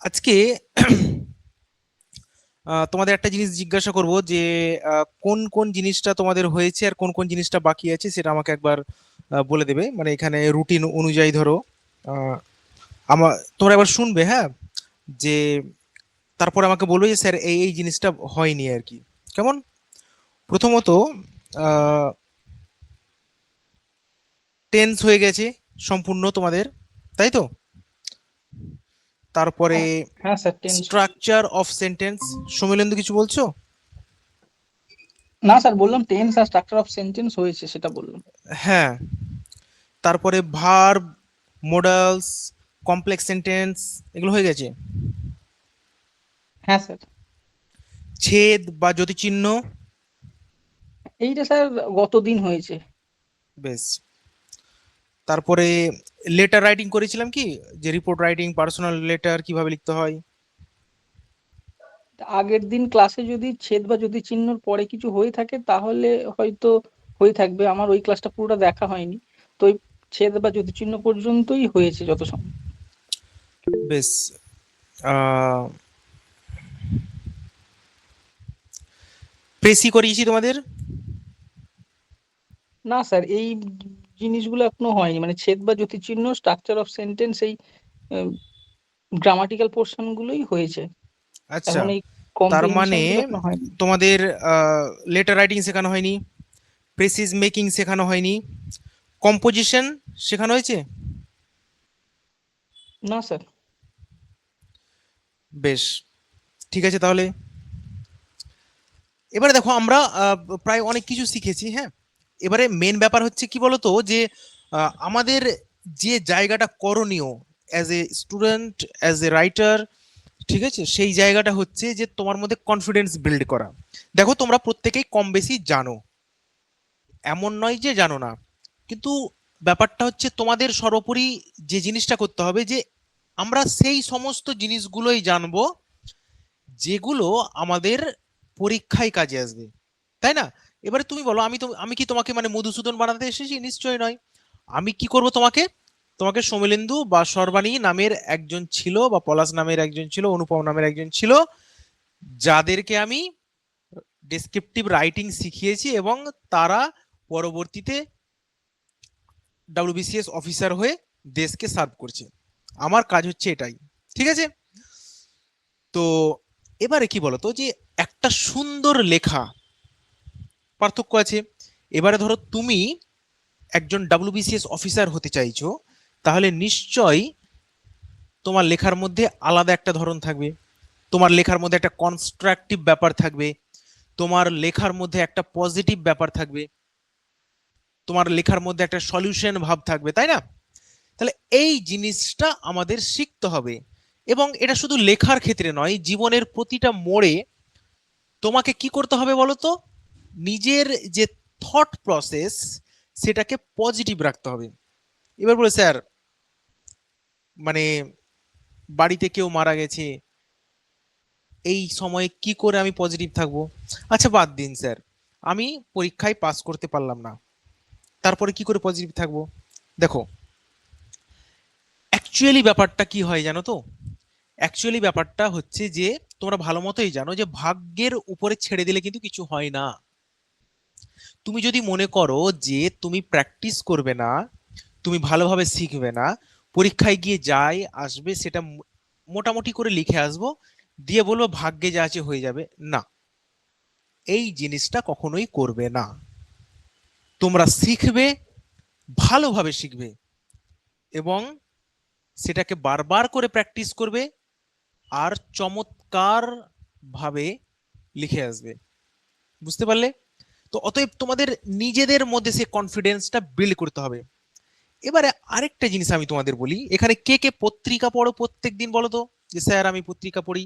আজকে তোমাদের একটা জিনিস জিজ্ঞাসা করব যে কোন কোন জিনিসটা তোমাদের হয়েছে আর কোন কোন জিনিসটা বাকি আছে সেটা আমাকে একবার বলে দেবে, মানে এখানে রুটিন অনুযায়ী ধরো। আহ, আমার তোমরা একবার শুনবে, হ্যাঁ, যে তারপরে আমাকে বলবে যে স্যার এই এই জিনিসটা হয়নি আর কি। কেমন? প্রথমত টেন্স হয়ে গেছে সম্পূর্ণ তোমাদের, তাই তো? তারপরে হ্যাঁ হ্যাঁ sir, tense. Structure of sentence. Soumilendu কিছু বলছো? না স্যার, বললাম টেন্স আর স্ট্রাকচার অফ সেন্টেন্স হয়েছে, সেটা বললাম। হ্যাঁ। তারপরে ভার্ব, মোডালস, কমপ্লেক্স সেন্টেন্স, এগুলো হয়ে গেছে। হ্যাঁ স্যার। ছেদ বা যতিচিহ্ন। এইটা স্যার গত দিন হয়েছে। বেশ। তারপরে লেটার রাইটিং করেছিলাম কি, যে রিপোর্ট রাইটিং, পার্সোনাল লেটার কিভাবে লিখতে হয়। আগের দিন ক্লাসে যদি ছেদ বা যদি চিহ্নর পরে কিছু হয়ে থাকে তাহলে হয়তো হয়ে থাকবে, আমার ওই ক্লাসটা পুরোটা দেখা হয়নি। তো ওই ছেদ বা যদি চিহ্ন পর্যন্তই হয়েছে যত সম্ভব। বেশ। আহ প্রেসি করিয়েছি তোমাদের। না স্যার, এই জিনিসগুলো এখনো হয়নি, মানে ছেদ বা যদি চিহ্ন, স্ট্রাকচার অফ সেন্টেন্স, এই গ্রামাটিক্যাল পোর্শন গুলোই হয়েছে। আচ্ছা, এখন এই তার মানে কম্প্রিহেনশন গুলো এখনো হয়নি। তোমাদের লেটার রাইটিং শেখানো হয়নি, প্রেসিজ মেকিং শেখানো হয়নি, কম্পোজিশন শেখানো হয়েছে। না স্যার। বেশ, ঠিক আছে তাহলে। এবারে দেখো আমরা প্রায় অনেক কিছু শিখেছি, হ্যাঁ। এবারে মেন ব্যাপার হচ্ছে কি বলতো, যে আমাদের যে জায়গাটা করণীয় as a student, as a writer, ঠিক আছে, সেই জায়গাটা হচ্ছে যে তোমার মধ্যে কনফিডেন্স বিল্ড করা। দেখো তোমরা প্রত্যেকেই কম বেশি জানো, এমন নয় যে জানো না, কিন্তু ব্যাপারটা হচ্ছে তোমাদের সর্বোপরি যে জিনিসটা করতে হবে যে আমরা সেই সমস্ত জিনিসগুলোই জানবো যেগুলো আমাদের পরীক্ষায় কাজে আসবে, তাই না? এবারে তুমি বলো, আমি কি তোমাকে মানে মধুসূদন বানাতে এসেছি? নিশ্চয় নয়। আমি কি করব তোমাকে? তোমাকে সোমেলেন্দু বা সর্বাণী নামের একজন ছিল, বা পলাশ নামের একজন ছিল, অনুপম নামের একজন ছিল, যাদেরকে আমি ডেসক্রিপটিভ রাইটিং শিখিয়েছি এবং তারা পরবর্তীতে ডাব্লিউবিসিএস অফিসার হয়ে দেশকে সার্ভ করছে। আমার কাজ হচ্ছে এটাই, ঠিক আছে? তো এবারে কি বলতো, যে একটা সুন্দর লেখা, পার্থক্য আছে। এবারে ধরো তুমি একজন ডাব্লিউবিসিএস অফিসার হতে চাইছো, তাহলে নিশ্চয়ই তোমার লেখার মধ্যে আলাদা একটা ধরন থাকবে, তোমার লেখার মধ্যে একটা কনস্ট্রাকটিভ ব্যাপার থাকবে, তোমার লেখার মধ্যে একটা পজিটিভ ব্যাপার থাকবে, তোমার লেখার মধ্যে একটা সলিউশন ভাব থাকবে, তাই না? তাহলে এই জিনিসটা আমাদের শিখতে হবে। এবং এটা শুধু লেখার ক্ষেত্রে নয়, জীবনের প্রতিটা মোড়ে তোমাকে কি করতে হবে বলো তো? নিজের যে থট প্রসেস, সেটাকে পজিটিভ রাখতে হবে। এবার বলে স্যার, মানে বাড়িতে কেউ মারা গেছে, এই সময়ে কি করে আমি পজিটিভ থাকবো? আচ্ছা বাদ দিন স্যার, আমি পরীক্ষায় পাস করতে পারলাম না, তারপরে কি করে পজিটিভ থাকবো? দেখো, অ্যাকচুয়ালি ব্যাপারটা কি হয় জানো তো? অ্যাকচুয়ালি ব্যাপারটা হচ্ছে যে তোমরা ভালো মতোই জানো যে ভাগ্যের উপরে ছেড়ে দিলে কিন্তু কিছু হয় না। তুমি যদি মনে করো যে তুমি প্র্যাকটিস করবে না, তুমি ভালোভাবে শিখবে না, পরীক্ষায় গিয়ে যাই আসবে সেটা মোটামুটি করে লিখে আসবো, দিয়ে বলবো ভাগ্যে যা আছে হয়ে যাবে, না, এই জিনিসটা কখনোই করবে না। তোমরা শিখবে, ভালোভাবে শিখবে, এবং সেটাকে বারবার করে প্র্যাকটিস করবে, আর চমৎকার ভাবে লিখে আসবে। বুঝতে পারলে? তো অতএব তোমাদের নিজেদের মধ্যে সে কনফিডেন্সটা বিল্ড করতে হবে। এবারে আরেকটা জিনিস আমি তোমাদের বলি, এখানে কে কে পত্রিকা পড়ো প্রত্যেক দিন বলো তো? যে স্যার আমি পত্রিকা পড়ি।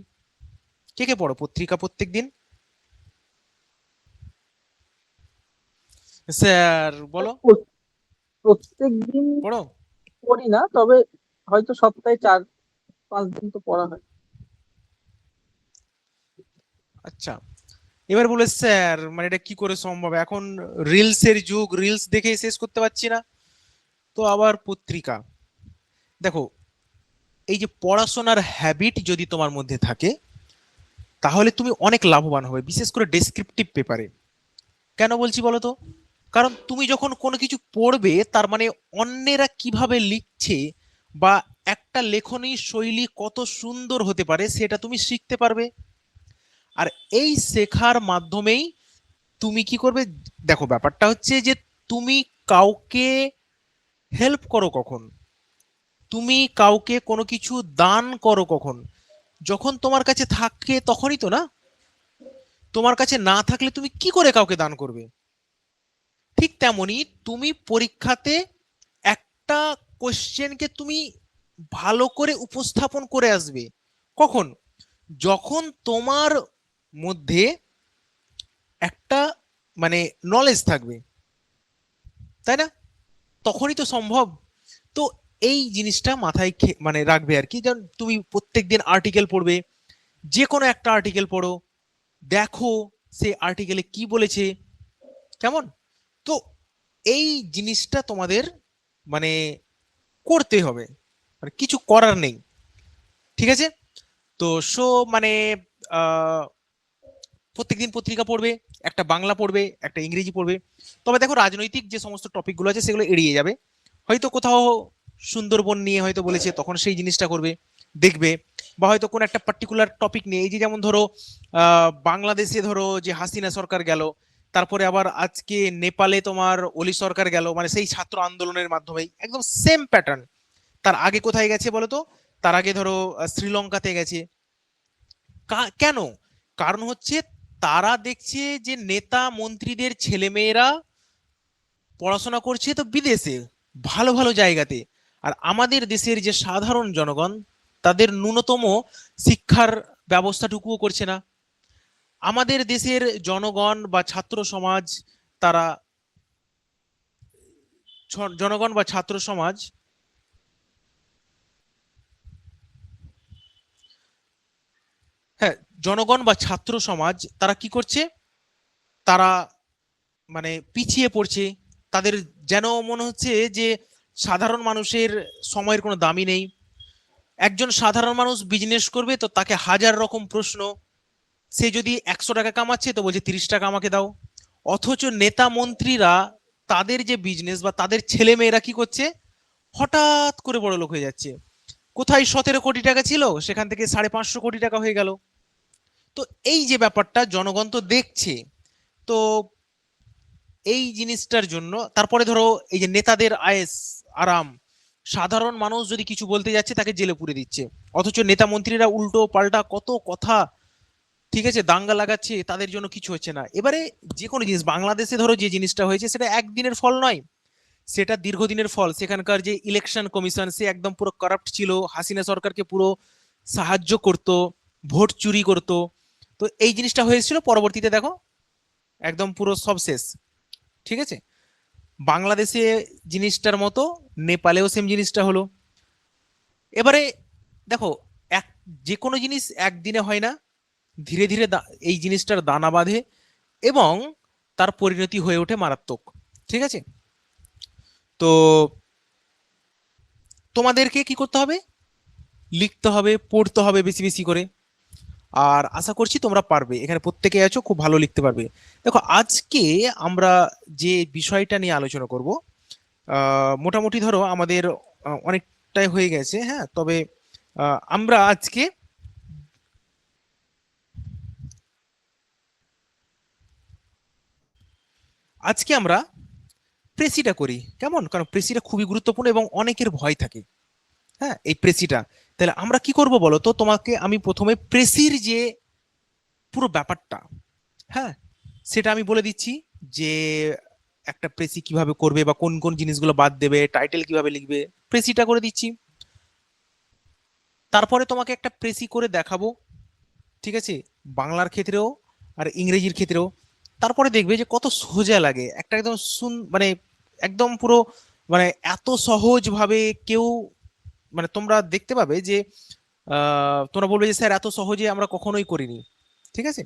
কে কে পড়ো পত্রিকা প্রত্যেক দিন? স্যার বলো। প্রত্যেক দিন পড়ো। পড়ি না, তবে হয়তো সপ্তাহে 4-5 দিন তো পড়া হয়। আচ্ছা, এবার বলে স্যার মানে এটা কি করে সম্ভব, এখন রিলসের যুগ, রিলস দেখে শেষ করতে পারছি না, তো আবার পত্রিকা। দেখো, এই যে পড়াশোনার হ্যাবিট যদি তোমার মধ্যে থাকে, তাহলে তুমি অনেক লাভবান হবে, বিশেষ করে ডেসক্রিপটিভ পেপারে। কেন বলছি বলো তো? কারণ তুমি যখন কোনো কিছু পড়বে, তার মানে অন্যেরা কিভাবে লিখছে বা একটা লেখনী শৈলী কত সুন্দর হতে পারে সেটা তুমি শিখতে পারবে। আর এই শেখার মাধ্যমেই তুমি কি করবে, দেখো ব্যাপারটা হচ্ছে যে তুমি কাউকে হেল্প করো কখন, তুমি কাউকে কোনো কিছু দান করো কখন, যখন তোমার কাছে থাকে তখনই তো না। তোমার কাছে না থাকলে তুমি কি করে কাউকে দান করবে? ঠিক তেমনি তুমি পরীক্ষাতে একটা কোশ্চেনকে তুমি ভালো করে উপস্থাপন করে আসবে কখন, যখন তোমার মধ্যে একটা মানে নলেজ থাকবে, তাই না? তখনই তো সম্ভব। তো এই জিনিসটা মাথায় মানে রাখবে আর কি। যেমন তুমি প্রত্যেকদিন আর্টিকেল পড়বে, যে কোনো একটা আর্টিকেল পড়ো, দেখো সে আর্টিকেলে কি বলেছে, কেমন? তো এই জিনিসটা তোমাদের মানে করতে হবে, মানে কিছু করার নেই। ঠিক আছে? তো মানে আহ প্রত্যেকদিন পত্রিকা পড়বে, একটা বাংলা পড়বে, একটা ইংরেজি পড়বে। তবে দেখো রাজনৈতিক যে সমস্ত টপিকগুলো আছে সেগুলো এড়িয়ে যাবে। হয়তো কোথাও সুন্দরবন নিয়ে হয়তো বলেছে, তখন সেই জিনিসটা করবে, দেখবে। বা হয়তো কোন একটা পার্টিকুলার টপিক নিয়ে, এই যে যেমন ধরো বাংলাদেশে ধরো যে হাসিনা সরকার গেল, তারপরে আবার আজকে নেপালে তোমার অলি সরকার গেল, মানে সেই ছাত্র আন্দোলনের মাধ্যমেই একদম সেম প্যাটার্ন। তার আগে কোথায় গেছে বলো তো? তার আগে ধরো শ্রীলঙ্কাতে গেছে। কেন? কারণ হচ্ছে তারা দেখছে যে নেতা মন্ত্রীদের ছেলেমেয়েরা পড়াশোনা করছে তো বিদেশে, ভালো ভালো জায়গাতে। আর আমাদের দেশের যে সাধারণ জনগণ, তাদের ন্যূনতম শিক্ষার ব্যবস্থাটুকুও করছে না। আমাদের দেশের জনগণ বা ছাত্র সমাজ, তারা জনগণ বা ছাত্র সমাজ, হ্যাঁ, জনগণ বা ছাত্র সমাজ তারা কি করছে? তারা মানে পিছিয়ে পড়ছে। তাদের যেন মনে হচ্ছে যে সাধারণ মানুষের সময়ের কোনো দামই নেই। একজন সাধারণ মানুষ বিজনেস করবে তো তাকে হাজার রকম প্রশ্ন। সে যদি 100 টাকা কামাচ্ছে তো বলছে 30 টাকা আমাকে দাও। অথচ নেতা মন্ত্রীরা, তাদের যে বিজনেস বা তাদের ছেলে মেয়েরা কি করছে, হঠাৎ করে বড় লোক হয়ে যাচ্ছে। কোথায় 17 কোটি টাকা ছিল, সেখান থেকে 550 কোটি টাকা হয়ে গেল। তো এই যে ব্যাপারটা জনগণ তো দেখছে। তো এই জিনিসটার জন্য তারপরে ধরো এই যে নেতাদের আয়েস আরাম, সাধারণ মানুষ যদি কিছু বলতে যাচ্ছে তাকে জেলে পুরে দিচ্ছে। অথচ নেতা মন্ত্রীরা উল্টো পাল্টা কত কথা, ঠিক আছে, দাঙ্গা লাগাচ্ছে, তাদের জন্য কিছু হচ্ছে না। এবারে যে কোনো জিনিস বাংলাদেশে ধরো যে জিনিসটা হয়েছে সেটা একদিনের ফল নয়, সেটা দীর্ঘদিনের ফল। সেখানকার যে ইলেকশন কমিশন, সে একদম পুরো কারাপ্ট ছিল, হাসিনা সরকারকে পুরো সাহায্য করত, ভোট চুরি করত। তো এই জিনিসটা হয়েছিল, পরবর্তীতে দেখো একদম পুরো সব শেষ। ঠিক আছে? বাংলাদেশে জিনিসটার মতো নেপালেও সেম জিনিসটা হলো। এবারে দেখো, এক যে কোনো জিনিস একদিনে হয় না, ধীরে ধীরে এই জিনিসটার দানা বাঁধে এবং তার পরিণতি হয়ে ওঠে মারাত্মক। ঠিক আছে? তো তোমাদেরকে কি করতে হবে? লিখতে হবে, পড়তে হবে বেশি বেশি করে। আর আশা করছি তোমরা পারবে, এখানে প্রত্যেকে আছো, খুব ভালো লিখতে পারবে। দেখো আজকে আমরা যে বিষয়টা নিয়ে আলোচনা করব, মোটামুটি ধরো আমাদের অনেকটাই হয়ে গেছে, হ্যাঁ। তবে আমরা আজকে আমরা প্রেসিটা করি, কেমন? কারণ প্রেসিটা খুবই গুরুত্বপূর্ণ এবং অনেকের ভয় থাকে, হ্যাঁ, এই প্রেসিটা। তাহলে আমরা কি করব বলো তো? তোমাকে আমি প্রথমে প্রেসির যে পুরো ব্যাপারটা, হ্যাঁ, সেটা আমি বলে দিচ্ছি। যে একটা প্রেসি কিভাবে করবে বা কোন কোন জিনিসগুলো বাদ দেবে, টাইটেল কিভাবে লিখবে, প্রেসিটা করে দিচ্ছি। তারপরে তোমাকে একটা প্রেসি করে দেখাবো, ঠিক আছে, বাংলার ক্ষেত্রেও আর ইংরেজির ক্ষেত্রেও। তারপরে দেখবে যে কত সোজা লাগে, একটা একদম মানে একদম পুরো মানে এত সহজ ভাবে কেউ, মানে তোমরা দেখতে পাবে যে তোমরা বলবে যে স্যার এত সহজে আমরা কখনোই করিনি। ঠিক আছে?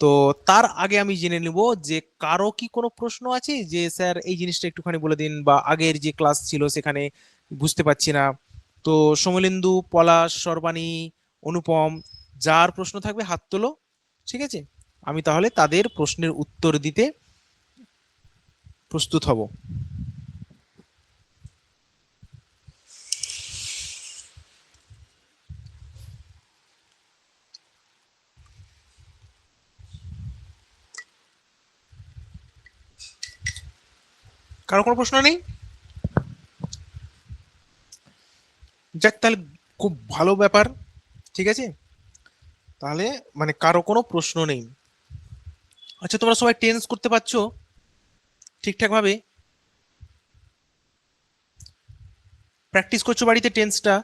তো তার আগে আমি জেনে নিব যে কারো কি কোনো প্রশ্ন আছে, যে স্যার এই জিনিসটা একটুখানি বলে দিন, বা আগের যে ক্লাস ছিল সেখানে বুঝতে পারছি না। তো সমলেন্দু, পলাশ, সর্বাণী, অনুপম, যার প্রশ্ন থাকবে হাত তোলো। ঠিক আছে, আমি তাহলে তাদের প্রশ্নের উত্তর দিতে প্রস্তুত হব। কারো কোনো প্রশ্ন নেই? যাক, তাহলে খুব ভালো ব্যাপার। ঠিক আছে, তাহলে মানে কারো কোনো প্রশ্ন নেই। আচ্ছা, তোমরা সবাই টেন্স করতে পারছো ঠিকঠাক ভাবে? প্র্যাকটিস করছো বাড়িতে টেন্সটা?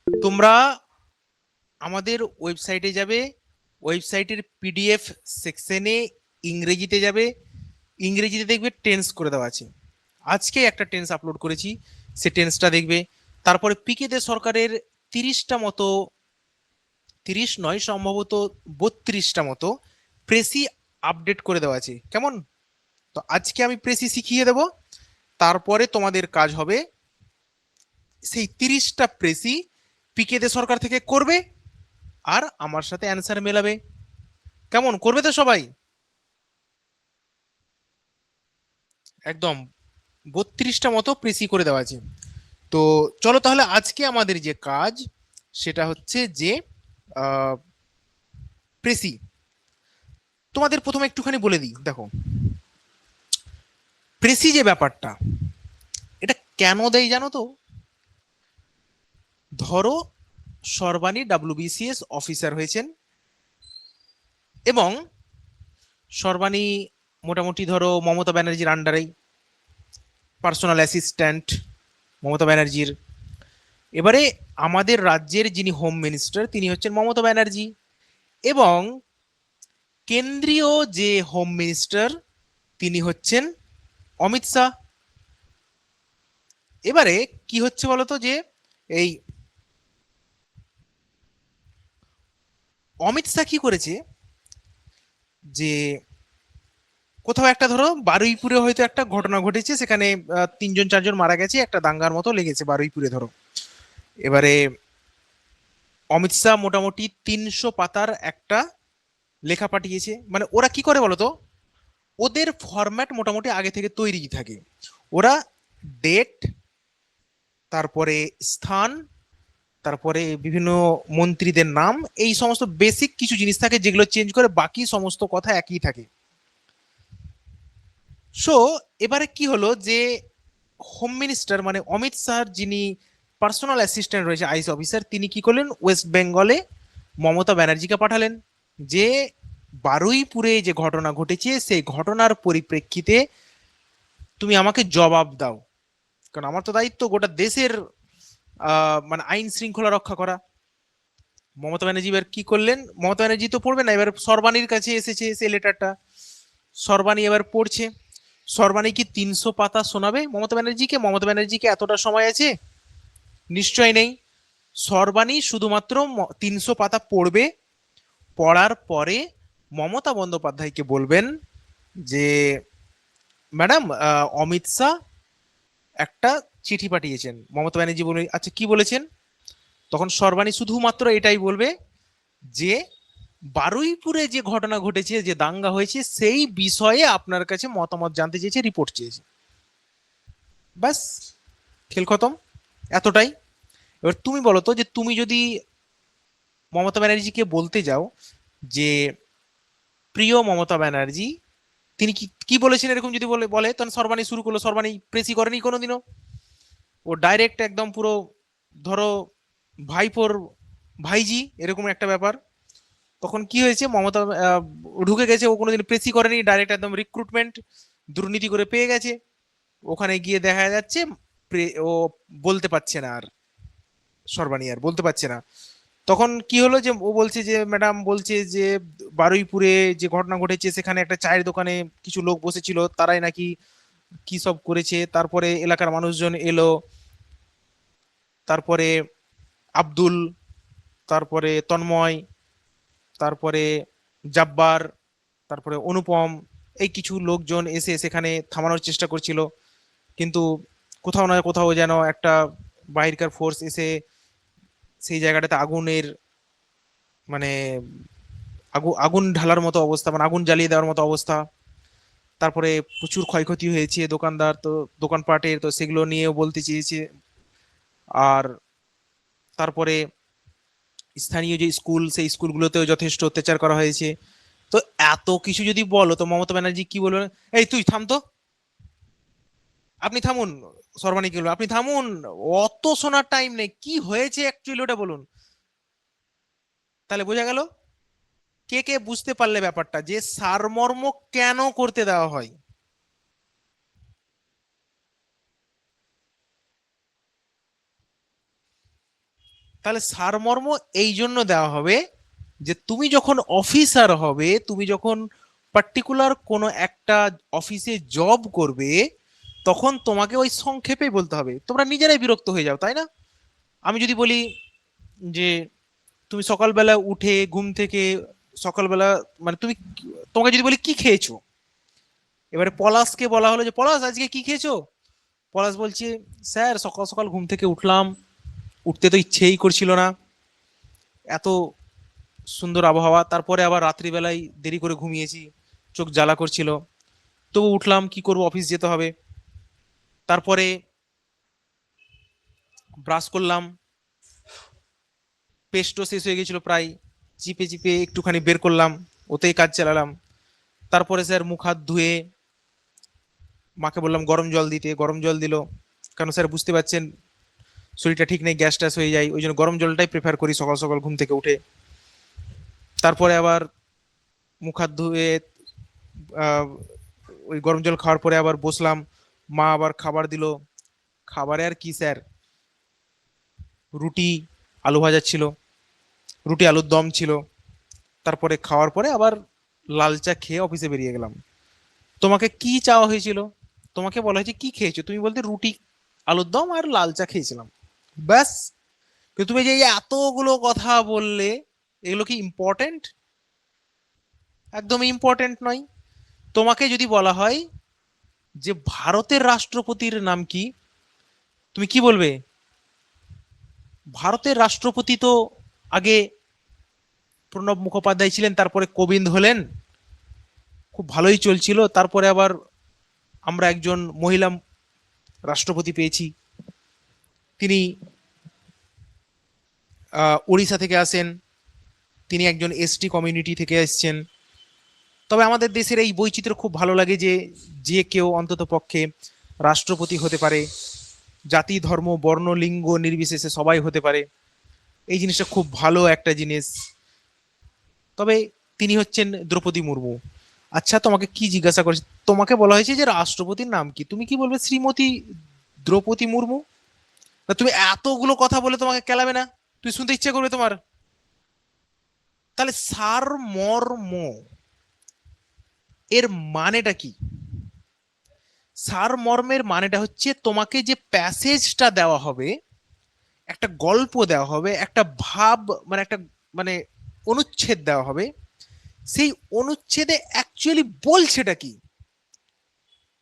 তোমরা আমাদের ওয়েবসাইটে যাবে, ওয়েবসাইটের পিডিএফ সেকশনে ইংরেজিতে যাবে, ইংরেজিতে দেখবে টেন্স করে দেওয়া আছে। আজকে একটা টেন্স আপলোড করেছি, সে টেন্সটা দেখবে। তারপরে পিকে দে সরকারের 30টা মতো, 30 নয় সম্ভবত 32টা মতো প্রেসি আপডেট করে দেওয়া আছে। কেমন? তো আজকে আমি প্রেসি শিখিয়ে দেব, তারপরে তোমাদের কাজ হবে সেই 30টা প্রেসি পিকে দে সরকার থেকে করবে আর আমার সাথে অ্যান্সার মেলাবে। কেমন, করবে তো সবাই? একদম 32টা মতো প্রেসি করে দেওয়া আছে। তো চলো তাহলে আজকে আমাদের যে কাজ সেটা হচ্ছে যে প্রেসি। তোমাদের প্রথমে একটুখানি বলে দিই, দেখো প্রেসি যে ব্যাপারটা, এটা কেন দেয় জানো তো? ধরো সর্বাণী ডাব্লিউবিসিএস অফিসার হয়েছেন, এবং সর্বাণী মোটামুটি ধরো মমতা ব্যানার্জির আন্ডারেই পার্সোনাল অ্যাসিস্ট্যান্ট মমতা ব্যানার্জির। এবারে আমাদের রাজ্যের যিনি হোম মিনিস্টার তিনি হচ্ছেন মমতা ব্যানার্জি, এবং কেন্দ্রীয় যে হোম মিনিস্টার তিনি হচ্ছেন অমিত শাহ। এবারে কি হচ্ছে বলতো, যে এই অমিত শাহ কি করেছে, যে কোথাও একটা ধরো বারুইপুরে হয়তো একটা ঘটনা ঘটেছে, সেখানে 3-4জন মারা গেছে, একটা দাঙ্গার মতো লেগেছে বারুইপুরে ধরো। এবারে অমিত শাহ মোটামুটি 300 পাতার একটা লেখা পাঠিয়েছে। মানে ওরা কি করে বলতো, ওদের ফরম্যাট মোটামুটি আগে থেকে তৈরি থাকে। ওরা ডেট, তারপরে স্থান, তারপরে বিভিন্ন মন্ত্রীদের নাম, এই সমস্ত বেসিক কিছু জিনিস থাকে যেগুলো চেঞ্জ করে, বাকি সমস্ত কথা একই থাকে। সো এবারে কি হলো, যে হোম মিনিস্টার মানে অমিত শাহর যিনি পার্সোনাল অ্যাসিস্ট্যান্ট রয়েছে আইস অফিসার, তিনি কি করলেন, ওয়েস্ট বেঙ্গলে মমতা ব্যানার্জিকে পাঠালেন, যে বারুইপুরে যে ঘটনা ঘটেছে সেই ঘটনার পরিপ্রেক্ষিতে তুমি আমাকে জবাব দাও, কারণ আমার তো দায়িত্ব গোটা দেশের মানে আইন শৃঙ্খলা রক্ষা করা। মমতা ব্যানার্জি এবার কি করলেন, মমতা ব্যানার্জি তো পড়বে না, এবার সর্বাণীর কাছে এসেছে সেই লেটারটা। সর্বাণী এবার পড়ছে। সর্বাণী কি 300 পাতা শোনাবে মমতা ব্যানার্জিকে? মমতা ব্যানার্জিকে এতটা সময় আছে? নিশ্চয় নেই। সর্বাণী শুধুমাত্র 300 পাতা পড়বে, পড়ার পরে মমতা বন্দ্যোপাধ্যায়কে বলবেন যে ম্যাডাম, অমিত শাহ একটা চিঠি পাঠিয়েছেন। মমতা ব্যানার্জি বলবে আচ্ছা কি বলেছেন? তখন সর্বাণী শুধুমাত্র এটাই বলবে যে বারুইপুরে যে ঘটনা ঘটেছে, যে দাঙ্গা হয়েছে, সেই বিষয়ে আপনার কাছে মতামত জানতে চেয়েছে, রিপোর্ট চেয়েছে। ব্যাস, খেল খতম, এতটাই। এবার তুমি বলো তো, যে তুমি যদি মমতা ব্যানার্জিকে বলতে যাও যে প্রিয় মমতা ব্যানার্জি, তিনি কি কি বলেছেন এরকম যদি বলে বলে, তখন সর্বাণী শুরু করলো। সর্বাণী প্রেসি করেনি কোনোদিনও, ও ডাইরেক্ট একদম পুরো ধরো ভাইপোর ভাইজি এরকম একটা ব্যাপার। তখন কি হয়েছে, মমতা ঢুকে গেছে, ও কোনোদিন প্রেসি করেনি, ডাইরেক্ট একদম রিক্রুটমেন্ট দুর্নীতি করে পেয়ে গেছে। ওখানে গিয়ে দেখা যাচ্ছে ও বলতে পারছে না আর, সর্বাণী আর বলতে পারছে না। তখন কি হলো, যে ও বলছে যে ম্যাডাম বলছে যে বারুইপুরে যে ঘটনা ঘটেছে সেখানে একটা চায়ের দোকানে কিছু লোক বসেছিল, তারাই নাকি কি সব করেছে। তারপরে এলাকার মানুষজন এলো, তারপরে আব্দুল, তারপরে তন্ময়, তারপরে জাব্বার, তারপরে অনুপম, এই কিছু লোকজন এসে সেখানে থামানোর চেষ্টা করছিল, কিন্তু কোথাও না কোথাও যেন একটা বাইরেকার ফোর্স এসে সেই জায়গাটাতে আগুনের মানে আগুন ঢালার মতো অবস্থা, মানে আগুন জ্বালিয়ে দেওয়ার মতো অবস্থা। তারপরে প্রচুর ক্ষয়ক্ষতি হয়েছে দোকানদার তো, দোকানপাটের তো, সেগুলো নিয়েও বলতে চেয়েছে। আর তারপরে স্থানীয় যে স্কুল, সেই স্কুলগুলোতেও যথেষ্ট অত্যাচার করা হয়েছে। তো এত কিছু যদি বলো তো মমতা ব্যানার্জি কি বলবেন? এই তুই থাম তো, আপনি থামুন, সর্বাণী কি বলবো, আপনি থামুন, অত শোনার টাইম নেই, কি হয়েছে অ্যাকচুয়ালি ওটা বলুন। তাহলে বোঝা গেল, কে কে বুঝতে পারলে ব্যাপারটা যে সারমর্ম কেন করতে দেওয়া হয়। তাহলে সারমর্ম এই জন্য দেওয়া হবে যে তুমি যখন অফিসার হবে, তুমি যখন পার্টিকুলার কোনো একটা অফিসে জব করবে, তখন তোমাকে ওই সংক্ষেপে বলতে হবে। তোমরা নিজেরাই বিরক্ত হয়ে যাও, তাই না? আমি যদি বলি যে তুমি সকালবেলা উঠে ঘুম থেকে, সকালবেলা মানে তুমি, তোমাকে যদি বলি কি খেয়েছো, এবারে পলাশকে বলা হলো যে পলাশ আজকে কি খেয়েছো, পলাশ বলছে স্যার সকাল সকাল ঘুম থেকে উঠলাম, উঠতে তো ইচ্ছেই করছিল না, এত সুন্দর আবহাওয়া, তারপরে আবার রাত্রিবেলায় দেরি করে ঘুমিয়েছি, চোখ জ্বালা করছিল, তবু উঠলাম, কি করব, অফিস যেতে হবে। তারপরে ব্রাশ করলাম, পেস্টও শেষ হয়ে গেছিল প্রায়, চিপে চিপে একটুখানি বের করলাম, ওতেই কাজ চালালাম। তারপরে স্যার মুখ হাত ধুয়ে মাকে বললাম গরম জল দিতে, গরম জল দিল, কারণ স্যার বুঝতে পারছেন শরীরটা ঠিক নেই, গ্যাস ট্যাস হয়ে যায়, ওই জন্য গরম জলটাই প্রেফার করি সকাল সকাল ঘুম থেকে উঠে। তারপরে আবার মুখ হাত ধুয়ে আহ, ওই গরম জল খাওয়ার পরে আবার বসলাম, মা আবার খাবার দিল। খাবারে আর কি স্যার, রুটি আলু ভাজা ছিল, রুটি আলুর দম ছিল। তারপরে খাওয়ার পরে আবার লাল চা খেয়ে অফিসে বেরিয়ে গেলাম। তোমাকে কি চাওয়া হয়েছিল? তোমাকে বলা হয়েছে কি খেয়েছো, তুমি বলতে রুটি আলুর দম আর লাল চা খেয়েছিলাম, ব্যাস। কিন্তু তুমি যে এই এতগুলো কথা বললে, এগুলো কি ইম্পর্টেন্ট? একদম ইম্পর্টেন্ট নয়। তোমাকে যদি বলা হয় যে ভারতের রাষ্ট্রপতির নাম কি, তুমি কি বলবে? ভারতের রাষ্ট্রপতি তো আগে প্রণব মুখোপাধ্যায় ছিলেন, তারপরে কোবিন্দ হলেন, খুব ভালোই চলছিল, তারপরে আবার আমরা একজন মহিলা রাষ্ট্রপতি পেয়েছি। তিনি উড়িষ্যা থেকে আসেন, তিনি একজন এসটি কমিউনিটি থেকে এসেছেন। তবে আমাদের দেশের এই বৈচিত্র্য খুব ভালো লাগে যে যে কেউ অন্তত পক্ষে রাষ্ট্রপতি হতে পারে, জাতি ধর্ম বর্ণ লিঙ্গ নির্বিশেষে সবাই হতে পারে। এই জিনিসটা খুব ভালো একটা জিনিস। তবে তিনি হচ্ছেন দ্রৌপদী মুর্মু। আচ্ছা তোমাকে কি জিজ্ঞাসা করেছে, তোমাকে বলা হয়েছে যে রাষ্ট্রপতির নাম কি, তুমি কি বলবে শ্রীমতী দ্রৌপদী মুর্মু? না তুমি এতগুলো কথা বলে তোমাকে কেলাবে না? তুই শুনতে ইচ্ছে করবে তোমার? তাহলে সারমর্ম এর মানেটা কি? সারমর্মের মানেটা হচ্ছে তোমাকে যে প্যাসেজটা দেওয়া হবে, একটা গল্প দেওয়া হবে, একটা ভাব, মানে একটা মানে অনুচ্ছেদ দেওয়া হবে, সেই অনুচ্ছেদে অ্যাকচুয়ালি বলছেটা কি।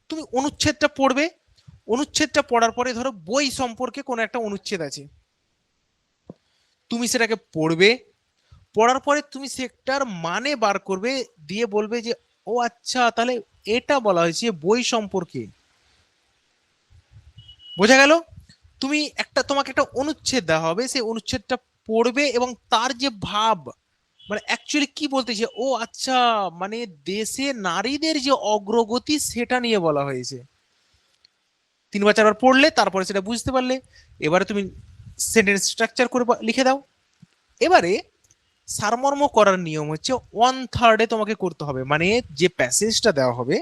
তুমি অনুচ্ছেদটা পড়বে, অনুচ্ছেদটা পড়ার পরে ধরো বই সম্পর্কে কোনো একটা অনুচ্ছেদ আছে, তুমি সেটাকে পড়বে, পড়ার পরে তুমি সেটার মানে বার করবে, দিয়ে বলবে যে ও আচ্ছা তাহলে এটা বলা হয়েছে বই সম্পর্কে। বোঝা গেল? তুমি একটা, তোমাকে একটা অনুচ্ছেদ দেওয়া হবে, সেই অনুচ্ছেদটা পড়বে এবং তার যে ভাব, মানে অ্যাকচুয়ালি কি বলতেছে, ও আচ্ছা, মানে দেশে নারীদের যে অগ্রগতি সেটা নিয়ে বলা হয়েছে। 3 বার 4 বার পড়লে তারপরে সেটা বুঝতে পারলে, এবারে তুমি সেন্টেন্স স্ট্রাকচার করে লিখে দাও। এবারে সারমর্ম করার নিয়ম হচ্ছে 1/3 তোমাকে করতে হবে, মানে যে প্যাসেজটা দেওয়া হবে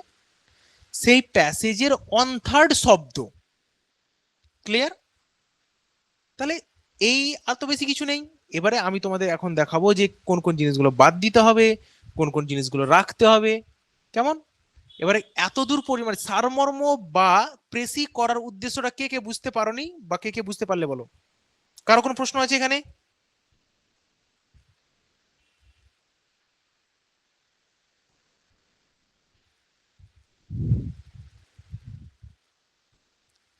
সেই প্যাসেজের 1/3 শব্দ। ক্লিয়ার? তাহলে এই, আর তো বেশি কিছু নেই। এবারে আমি তোমাদের এখন দেখাবো যে কোন কোন জিনিসগুলো বাদ দিতে হবে, কোন কোন জিনিসগুলো রাখতে হবে, কেমন? এবারে এত দূর পরিমাণ সারমর্ম বা প্রেসি করার উদ্দেশ্যটা কে কে বুঝতে পারোনি, বা কে কে বুঝতে পারলে বলো? কারো কোনো প্রশ্ন আছে এখানে?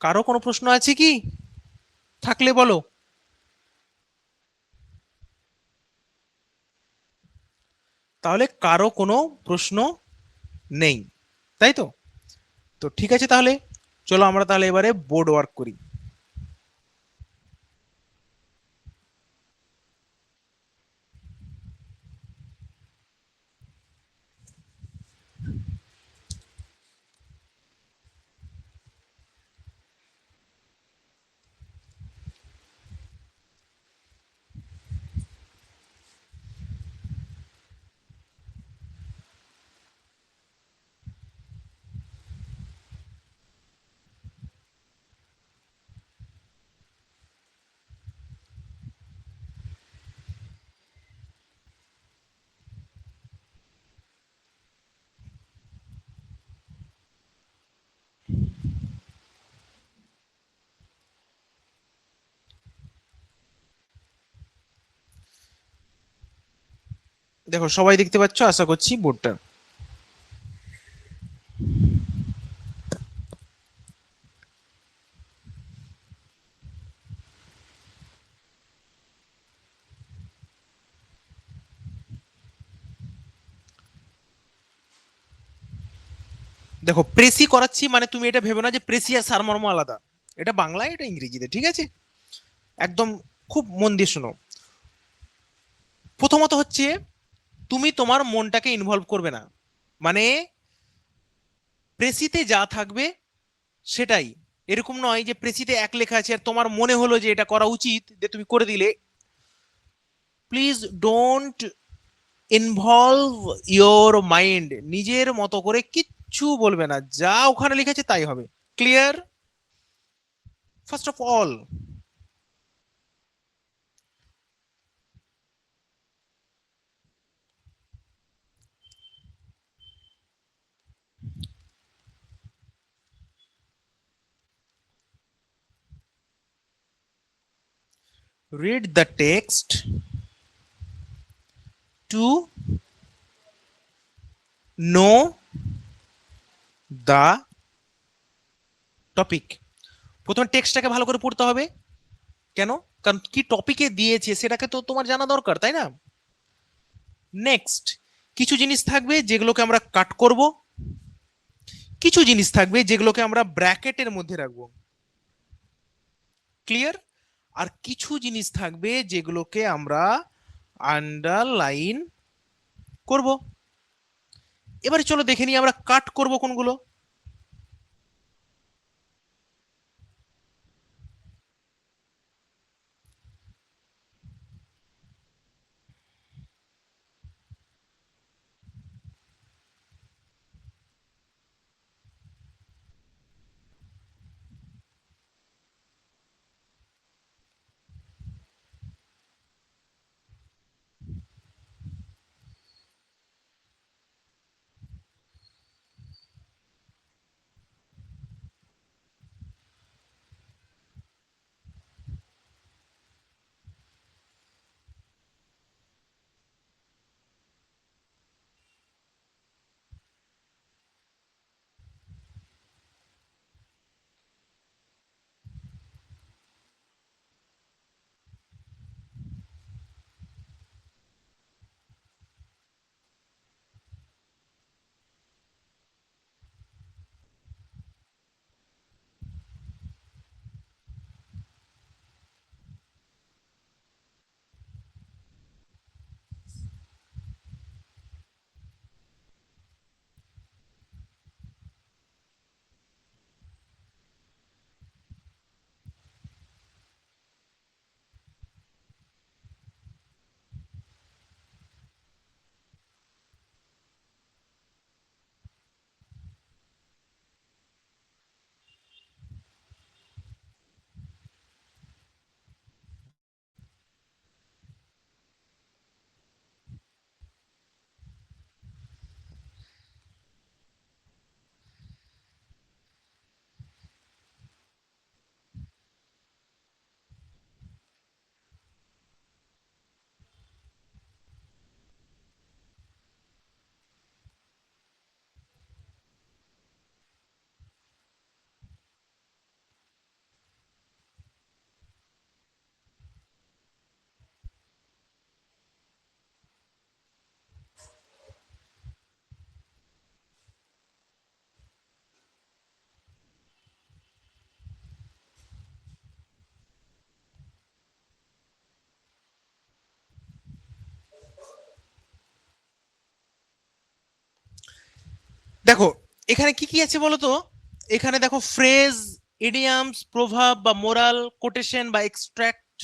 কারো কোনো প্রশ্ন আছে কি? থাকলে বলো। তাহলে কারো কোনো প্রশ্ন নেই, তাই তো? তো ঠিক আছে, তাহলে চলো আমরা তাহলে এবারে বোর্ড ওয়ার্ক করি। দেখো সবাই দেখতে পাচ্ছ আশা করছি বোর্ডটা। দেখো প্রেসি করাচ্ছি মানে তুমি এটা ভেবে না যে প্রেসি আর সারমর্ম আলাদা। এটা বাংলায়, এটা ইংরেজিতে, ঠিক আছে? একদম খুব মন দিয়ে শোনো। প্রথমত হচ্ছে তুমি তোমার মনটাকে ইনভলভ করবে না, মানে প্রেসিতে যা থাকবে সেটাই। এরকম নয় যে প্রেসিতে এক লেখা আছে আর তোমার মনে হলো যে এটা করা উচিত, যে তুমি করে দিলে। Please don't involve your mind, নিজের মতো করে কিচ্ছু বলবে না, যা ওখানে লিখেছে তাই হবে। Clear? First of all, read the text to know the topic। প্রথমে টেক্সটটাকে ভালো করে পড়তে হবে। কেন? কারণ কি টপিকে দিয়েছে সেটাকে তো তোমার জানা দরকার, তাই না? নেক্সট, কিছু জিনিস থাকবে যেগুলোকে আমরা কাট করব, কিছু জিনিস থাকবে যেগুলোকে আমরা ব্র্যাকেটের মধ্যে রাখবো। ক্লিয়ার? আর কিছু জিনিস থাকবে যেগুলোকে আমরা আন্ডারলাইন করব। এবারে চলো দেখে নিই আমরা কাট করব কোনগুলো। দেখো এখানে কি কি আছে বলো তো। এখানে দেখো ফ্রেজ, ইডিয়ামস, প্রভাব বা মোরাল, কোটেশন বা এক্সট্রাক্ট,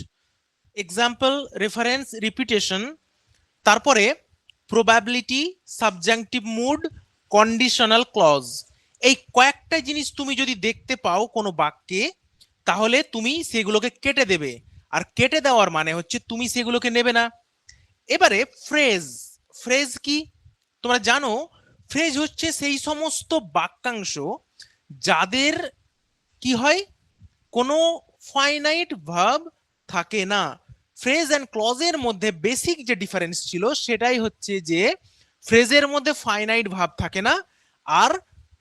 এক্সাম্পল, রেফারেন্স, রিপিটেশন, তারপরে probability, subjunctive mood, conditional clause. এই কয়েকটা জিনিস তুমি যদি দেখতে পাও কোনো বাক্যে, তাহলে তুমি সেগুলোকে কেটে দেবে। আর কেটে দেওয়ার মানে হচ্ছে তুমি সেগুলোকে নেবে না। এবারে ফ্রেজ, ফ্রেজ কি তোমরা জানো? ফ্রেজ হচ্ছে সেই সমস্ত বাক্যাংশ যাদের কি হয়, কোনো ফাইনাইট ভার্ব থাকে না। ফ্রেজ অ্যান্ড ক্লজের মধ্যে বেসিক যে ডিফারেন্স ছিল সেটাই হচ্ছে যে ফ্রেজের মধ্যে ফাইনাইট ভার্ব থাকে না, আর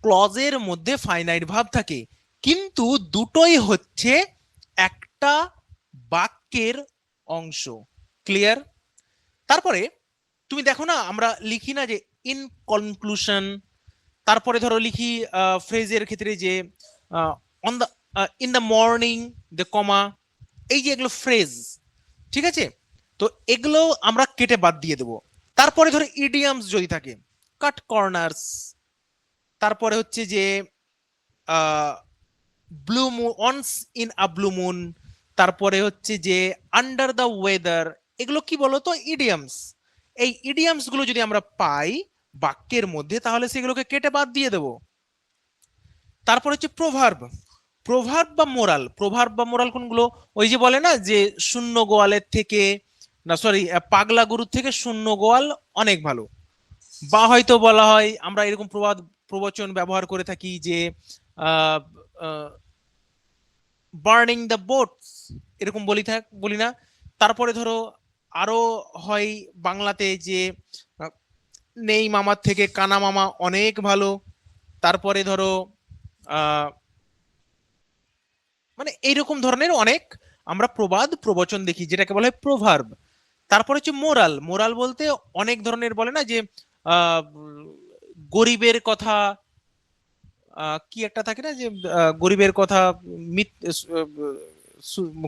ক্লজের মধ্যে ফাইনাইট ভার্ব থাকে। কিন্তু দুটোই হচ্ছে একটা বাক্যের অংশ। ক্লিয়ার? তারপরে তুমি দেখো না, আমরা লিখি না যে ইন কনক্লুশন, তারপরে ধরো লিখি ফ্রেজের ক্ষেত্রে যে on the, in the morning, the comma, এই যে এগুলো ফ্রেজ, ঠিক আছে? তো এগুলো আমরা কেটে বাদ দিয়ে দেবো। তারপরে ধরো ইডিয়ামস যদি থাকে, কাট কর্নার্স, তারপরে হচ্ছে যে blue moon, once in a blue moon, তারপরে হচ্ছে যে আন্ডার দ্য ওয়েদার, এগুলো কি বলতো? ইডিয়ামস। এই ইডিয়ামস গুলো যদি আমরা পাই বাক্যের মধ্যে, তাহলে সেগুলোকে কেটে বাদ দিয়ে দেবো। তারপর হচ্ছে প্রভার্ব, প্রভার্ব বা মোরাল। প্রভার্ব বা মোরাল কোনগুলো? ওই যে বলে না যে শূন্য গোয়ালের থেকে, না সরি, পাগলা গরুর থেকে শূন্য গোয়াল অনেক ভালো। বা হয়তো বলা হয়, আমরা এরকম প্রবাদ প্রবচন ব্যবহার করে থাকি যে বার্নিং দ্য বোটস, এরকম বলি না? তারপরে ধরো আরো হয় বাংলাতে যে আহ, নেই মামার থেকে কানা মামা অনেক ভালো। তারপরে ধরো আহ মানে এইরকম ধরনের অনেক আমরা প্রবাদ প্রবচন দেখি, যেটাকে বলা হয় প্রভার্ব। তারপর হচ্ছে মোরাল। মোরাল বলতে অনেক ধরনের বলে না যে আহ গরিবের কথা, কি একটা থাকে না যে গরিবের কথা,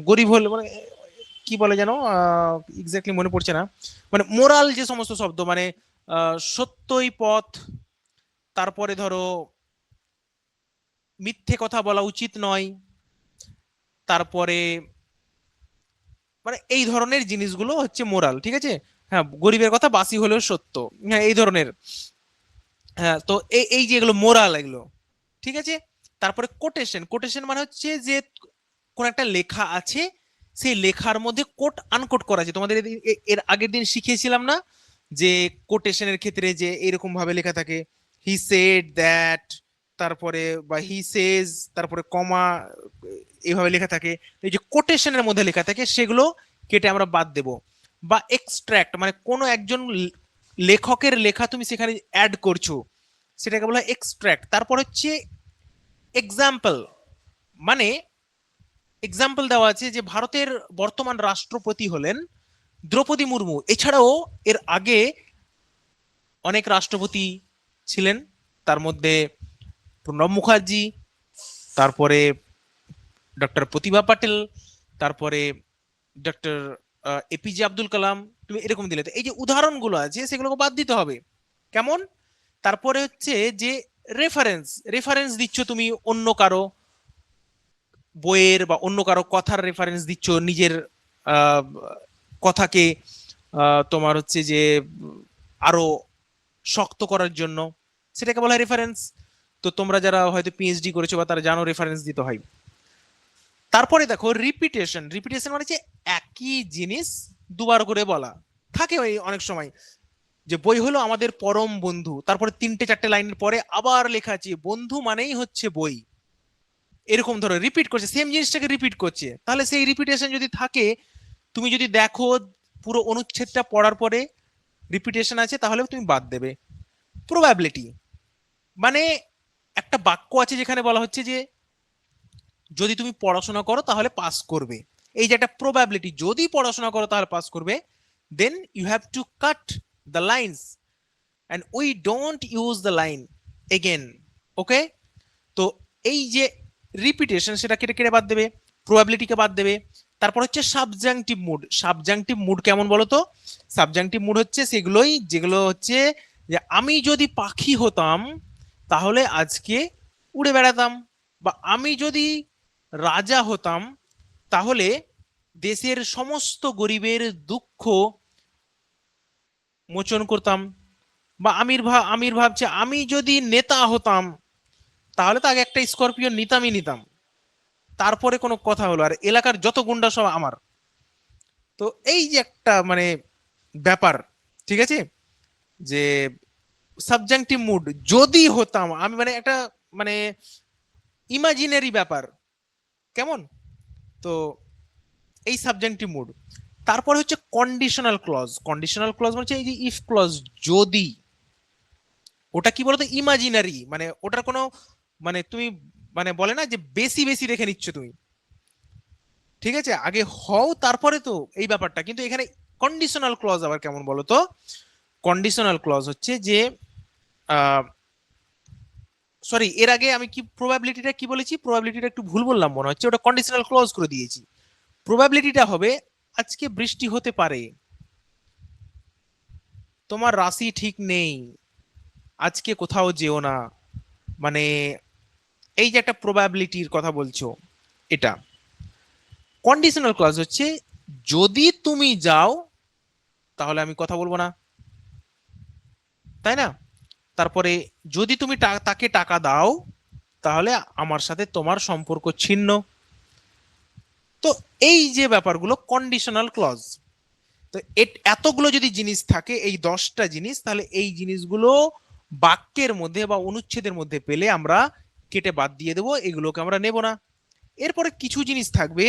গরিব হলে মানে কি বলে যেন, এক্স্যাক্টলি মনে পড়ছে না। মানে মোরাল যে সমস্ত শব্দ, মানে সত্যই পথ, তারপরে ধরো মিথ্যে কথা বলা উচিত নয়, তারপরে মানে এই ধরনের জিনিসগুলো হচ্ছে মোরাল, ঠিক আছে? হ্যাঁ, গরিবের কথা বাসি হলেও সত্য, হ্যাঁ এই ধরনের। হ্যাঁ, তো এই এই যে এগুলো মোরাল, এগুলো ঠিক আছে। তারপরে কোটেশন, কোটেশন মানে হচ্ছে যে কোন একটা লেখা আছে, সেই লেখার মধ্যে কোট আনকোট করা আছে। তোমাদের এর আগের দিন শিখিয়েছিলাম না যে কোটেশনের ক্ষেত্রে যে এরকম ভাবে লেখা থাকে, হি সেড দ্যাট, তারপরে বা হি সেজ, তারপরে কমা, এইভাবে লেখা থাকে। এই যে কোটেশনের মধ্যে লেখা থাকে সেগুলো কেটে আমরা বাদ দেব। বা এক্সট্রাক্ট মানে কোনো একজন লেখকের লেখা তুমি সেখানে অ্যাড করছো, সেটাকে বলা হয় এক্সট্রাক্ট। তারপর হচ্ছে এক্সাম্পল, মানে এক্সাম্পল দেওয়া আছে যে ভারতের বর্তমান রাষ্ট্রপতি হলেন দ্রৌপদী মুর্মু। এছাড়াও এর আগে অনেক রাষ্ট্রপতি ছিলেন, তার মধ্যে প্রণব মুখার্জি, তারপরে ডক্টর প্রতিভা পাটিল, তারপরে ডক্টর এপিজে আব্দুল কালাম। তুমি এরকম দিলে তো এই যে উদাহরণগুলো আছে সেগুলোকে বাদ দিতে হবে। কেমন? তারপরে হচ্ছে যে রেফারেন্স, রেফারেন্স দিচ্ছ তুমি অন্য কারো বইয়ের বা অন্য কারো কথার রেফারেন্স দিচ্ছ নিজের আহ, কথাকে তোমার হচ্ছে যে আরো শক্ত করার জন্য, সেটাকে বলা হয় রেফারেন্স। তো তোমরা যারা হয়তো পিএইচডি করেছো বা তারা জানো রেফারেন্স দিতে হয়। তারপরে দেখো রিপিটেশন, রিপিটেশন মানে হচ্ছে একই জিনিস দুবার করে বলা থাকে। ওই অনেক সময় যে বই হলো আমাদের পরম বন্ধু, তারপরে তিনটে চারটে লাইনের পরে আবার লেখা আছে বন্ধু মানেই হচ্ছে বই। এরকম ধরো রিপিট করছে, সেম জিনিসটাকে রিপিট করছে, তাহলে সেই রিপিটেশন যদি থাকে, তুমি যদি দেখো পুরো অনুচ্ছেদটা পড়ার পরে রিপিটেশন আছে, তাহলে তুমি বাদ দেবে। প্রবাবিলিটি মানে একটা বাক্য আছে যেখানে বলা হচ্ছে যে যদি তুমি পড়াশোনা করো তাহলে পাস করবে। এই যে একটা প্রবাবিলিটি, যদি পড়াশোনা করো তাহলে পাস করবে, then you have to cut the lines and we don't use the line again. Okay? তো এই যে রিপিটেশন সেটা কেটে কেটে বাদ দেবে, প্রবাবিলিটিকে বাদ দেবে। তারপর হচ্ছে সাবজাংটিভ মুড। সাবজাংটিভ মুড কেমন বলো তো? সাবজাংটিভ মুড হচ্ছে সেগুলোই যেগুলো হচ্ছে যে আমি যদি পাখি হতাম তাহলে আজকে উড়ে বেড়াতাম। বা আমি যদি রাজা হতাম, তাহলে দেশের সমস্ত গরিবের দুঃখ মোচন করতাম। বা আমির ভাবছে আমি যদি নেতা হতাম, তাহলে তো আগে একটা স্করপিও নিতামই নিতাম, তারপরে কোনো কথা হলো, আর এলাকার যত গুন্ডা সব আমার। তো এই যে একটা মানে ব্যাপার, ঠিক আছে, যে সাবজেক্টিভ মুড, যদি হতাম আমি, মানে একটা মানে ইমাজিনারি ব্যাপার, কেমন? তো এই সাবজেক্টিভ মুড। তারপর হচ্ছে কন্ডিশনাল ক্লজ। কন্ডিশনাল ক্লজ মানে হচ্ছে এই যে ইফ ক্লজ, যদি। ওটা কি বলতো, ইমাজিনারি, মানে ওটার কোনো মানে তুমি মানে বলে না যে বেশি বেশি রেখে নিচ্ছ তুমি, ঠিক আছে, আগে হও তারপরে তো এই ব্যাপারটা। কিন্তু এখানে কন্ডিশনাল ক্লজ আবার কেমন বলো তো? কন্ডিশনাল ক্লজ হচ্ছে যে সরি, এর আগে আমি কি প্রবাবিলিটিটা কি বলেছি, প্রবাবিলিটিটা একটু ভুল বললাম মনে হচ্ছে, ওটা কন্ডিশনাল ক্লজ করে দিয়েছি। প্রবাবিলিটিটা হবে আজকে বৃষ্টি হতে পারে, তোমার রাশি ঠিক নেই, আজকে কোথাও যেও না, মানে এই যে একটা প্রবাবিলিটির কথা বলছো, এটা। কন্ডিশনাল ক্লজ হচ্ছে যদি তুমি যাও তাহলে আমি কথা বলবো না, তাই না? তারপরে যদি তুমি তাকে টাকা দাও, তাহলে আমার সাথে তোমার সম্পর্ক ছিন্ন। তো এই যে ব্যাপারগুলো কন্ডিশনাল ক্লজ। তো এতগুলো যদি জিনিস থাকে, এই 10টা জিনিস, তাহলে এই জিনিসগুলো বাক্যের মধ্যে বা অনুচ্ছেদের মধ্যে পেলে আমরা কেটে বাদ দিয়ে দেবো, এগুলোকে আমরা নেব না। এরপরে কিছু জিনিস থাকবে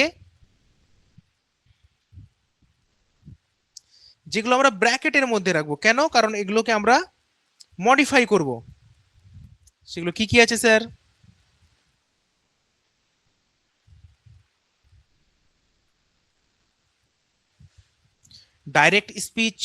যেগুলো আমরা ব্র্যাকেটের মধ্যে রাখবো। কেন? কারণ এগুলোকে আমরা মডিফাই করব। সেগুলো কি কি আছে sir? Direct speech,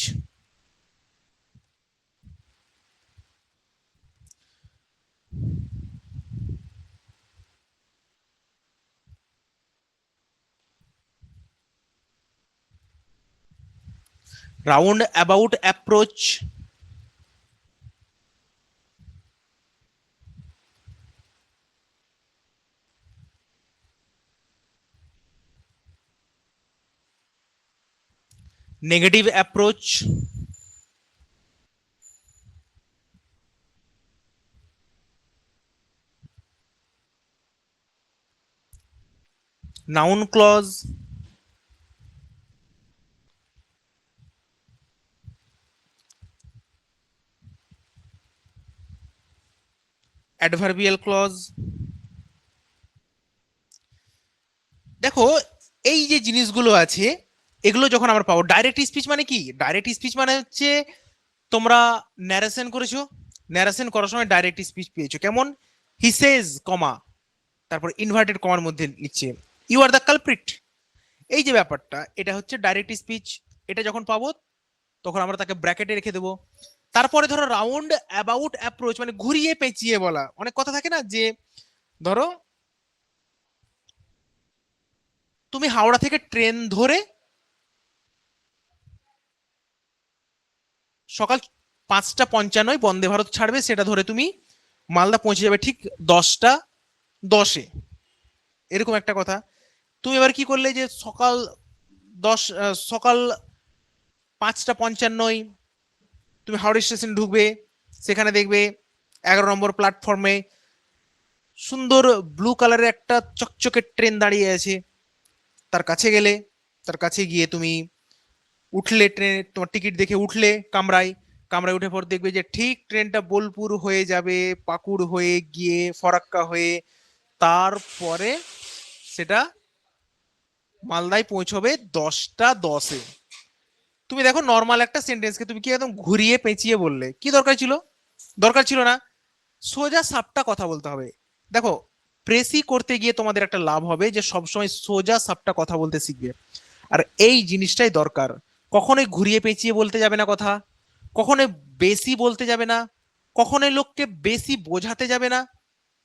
round about approach, negative approach, noun clause, adverbial clause. দেখো, এই যে জিনিসগুলো আছে, এগুলো যখন আমরা পাবো, ডাইরেক্ট স্পিচ মানে কি? ডাইরেক্ট স্পিচ মানে হচ্ছে তোমরা ন্যারেশন করেছো, ন্যারেশন করার সময় ডাইরেক্ট স্পিচ পেয়েছো। কেমন? হি সেজ কমা, তারপর ইনভার্টেড কমার মধ্যে লিখছে ইউ আর দ্য কালপ্রিট। এই যে ব্যাপারটা, এটা হচ্ছে ডাইরেক্ট স্পিচ। এটা যখন পাবো তখন আমরা তাকে ব্র্যাকেটে রেখে দেবো। তারপরে ধরো রাউন্ড অ্যাবাউট অ্যাপ্রোচ, মানে ঘুরিয়ে পেঁচিয়ে বলা। অনেক কথা থাকে না, যে ধরো তুমি হাওড়া থেকে ট্রেন ধরে সকাল 5:55 বন্দে ভারত ছাড়বে, সেটা ধরে তুমি মালদা পৌঁছে যাবে ঠিক 10:10। এরকম একটা কথা। তুমি এবার কি করলে, যে সকাল 5:55 তুমি হাওড়া স্টেশন ঢুকবে, সেখানে দেখবে 11 নম্বর প্ল্যাটফর্মে সুন্দর ব্লু কালারের একটা চকচকে ট্রেন দাঁড়িয়ে আছে। তার কাছে গেলে, তার কাছে গিয়ে তুমি উঠলে, ট্রেনে তোমার টিকিট দেখে উঠলে কামরায়, কামরায় উঠে পর দেখবে যে ঠিক ট্রেনটা বোলপুর হয়ে যাবে, পাকুড় হয়ে গিয়ে ফরাক্কা হয়ে, তারপরে সেটা মালদায় পৌঁছবে 10:10। তুমি দেখো, নর্মাল একটা সেন্টেন্সকে তুমি কি একদম ঘুরিয়ে পেঁচিয়ে বললে, কি দরকার ছিল? দরকার ছিল না। সোজা সাপটা কথা বলতে হবে। দেখো, প্রেসি করতে গিয়ে তোমাদের একটা লাভ হবে, যে সবসময় সোজা সাপটা কথা বলতে শিখবে। আর এই জিনিসটাই দরকার। কখনোই ঘুরিয়ে পেঁচিয়ে বলতে যাবে না কথা, কখনোই বেশি বলতে যাবে না, কখনোই লোককে বেশি বোঝাতে যাবে না।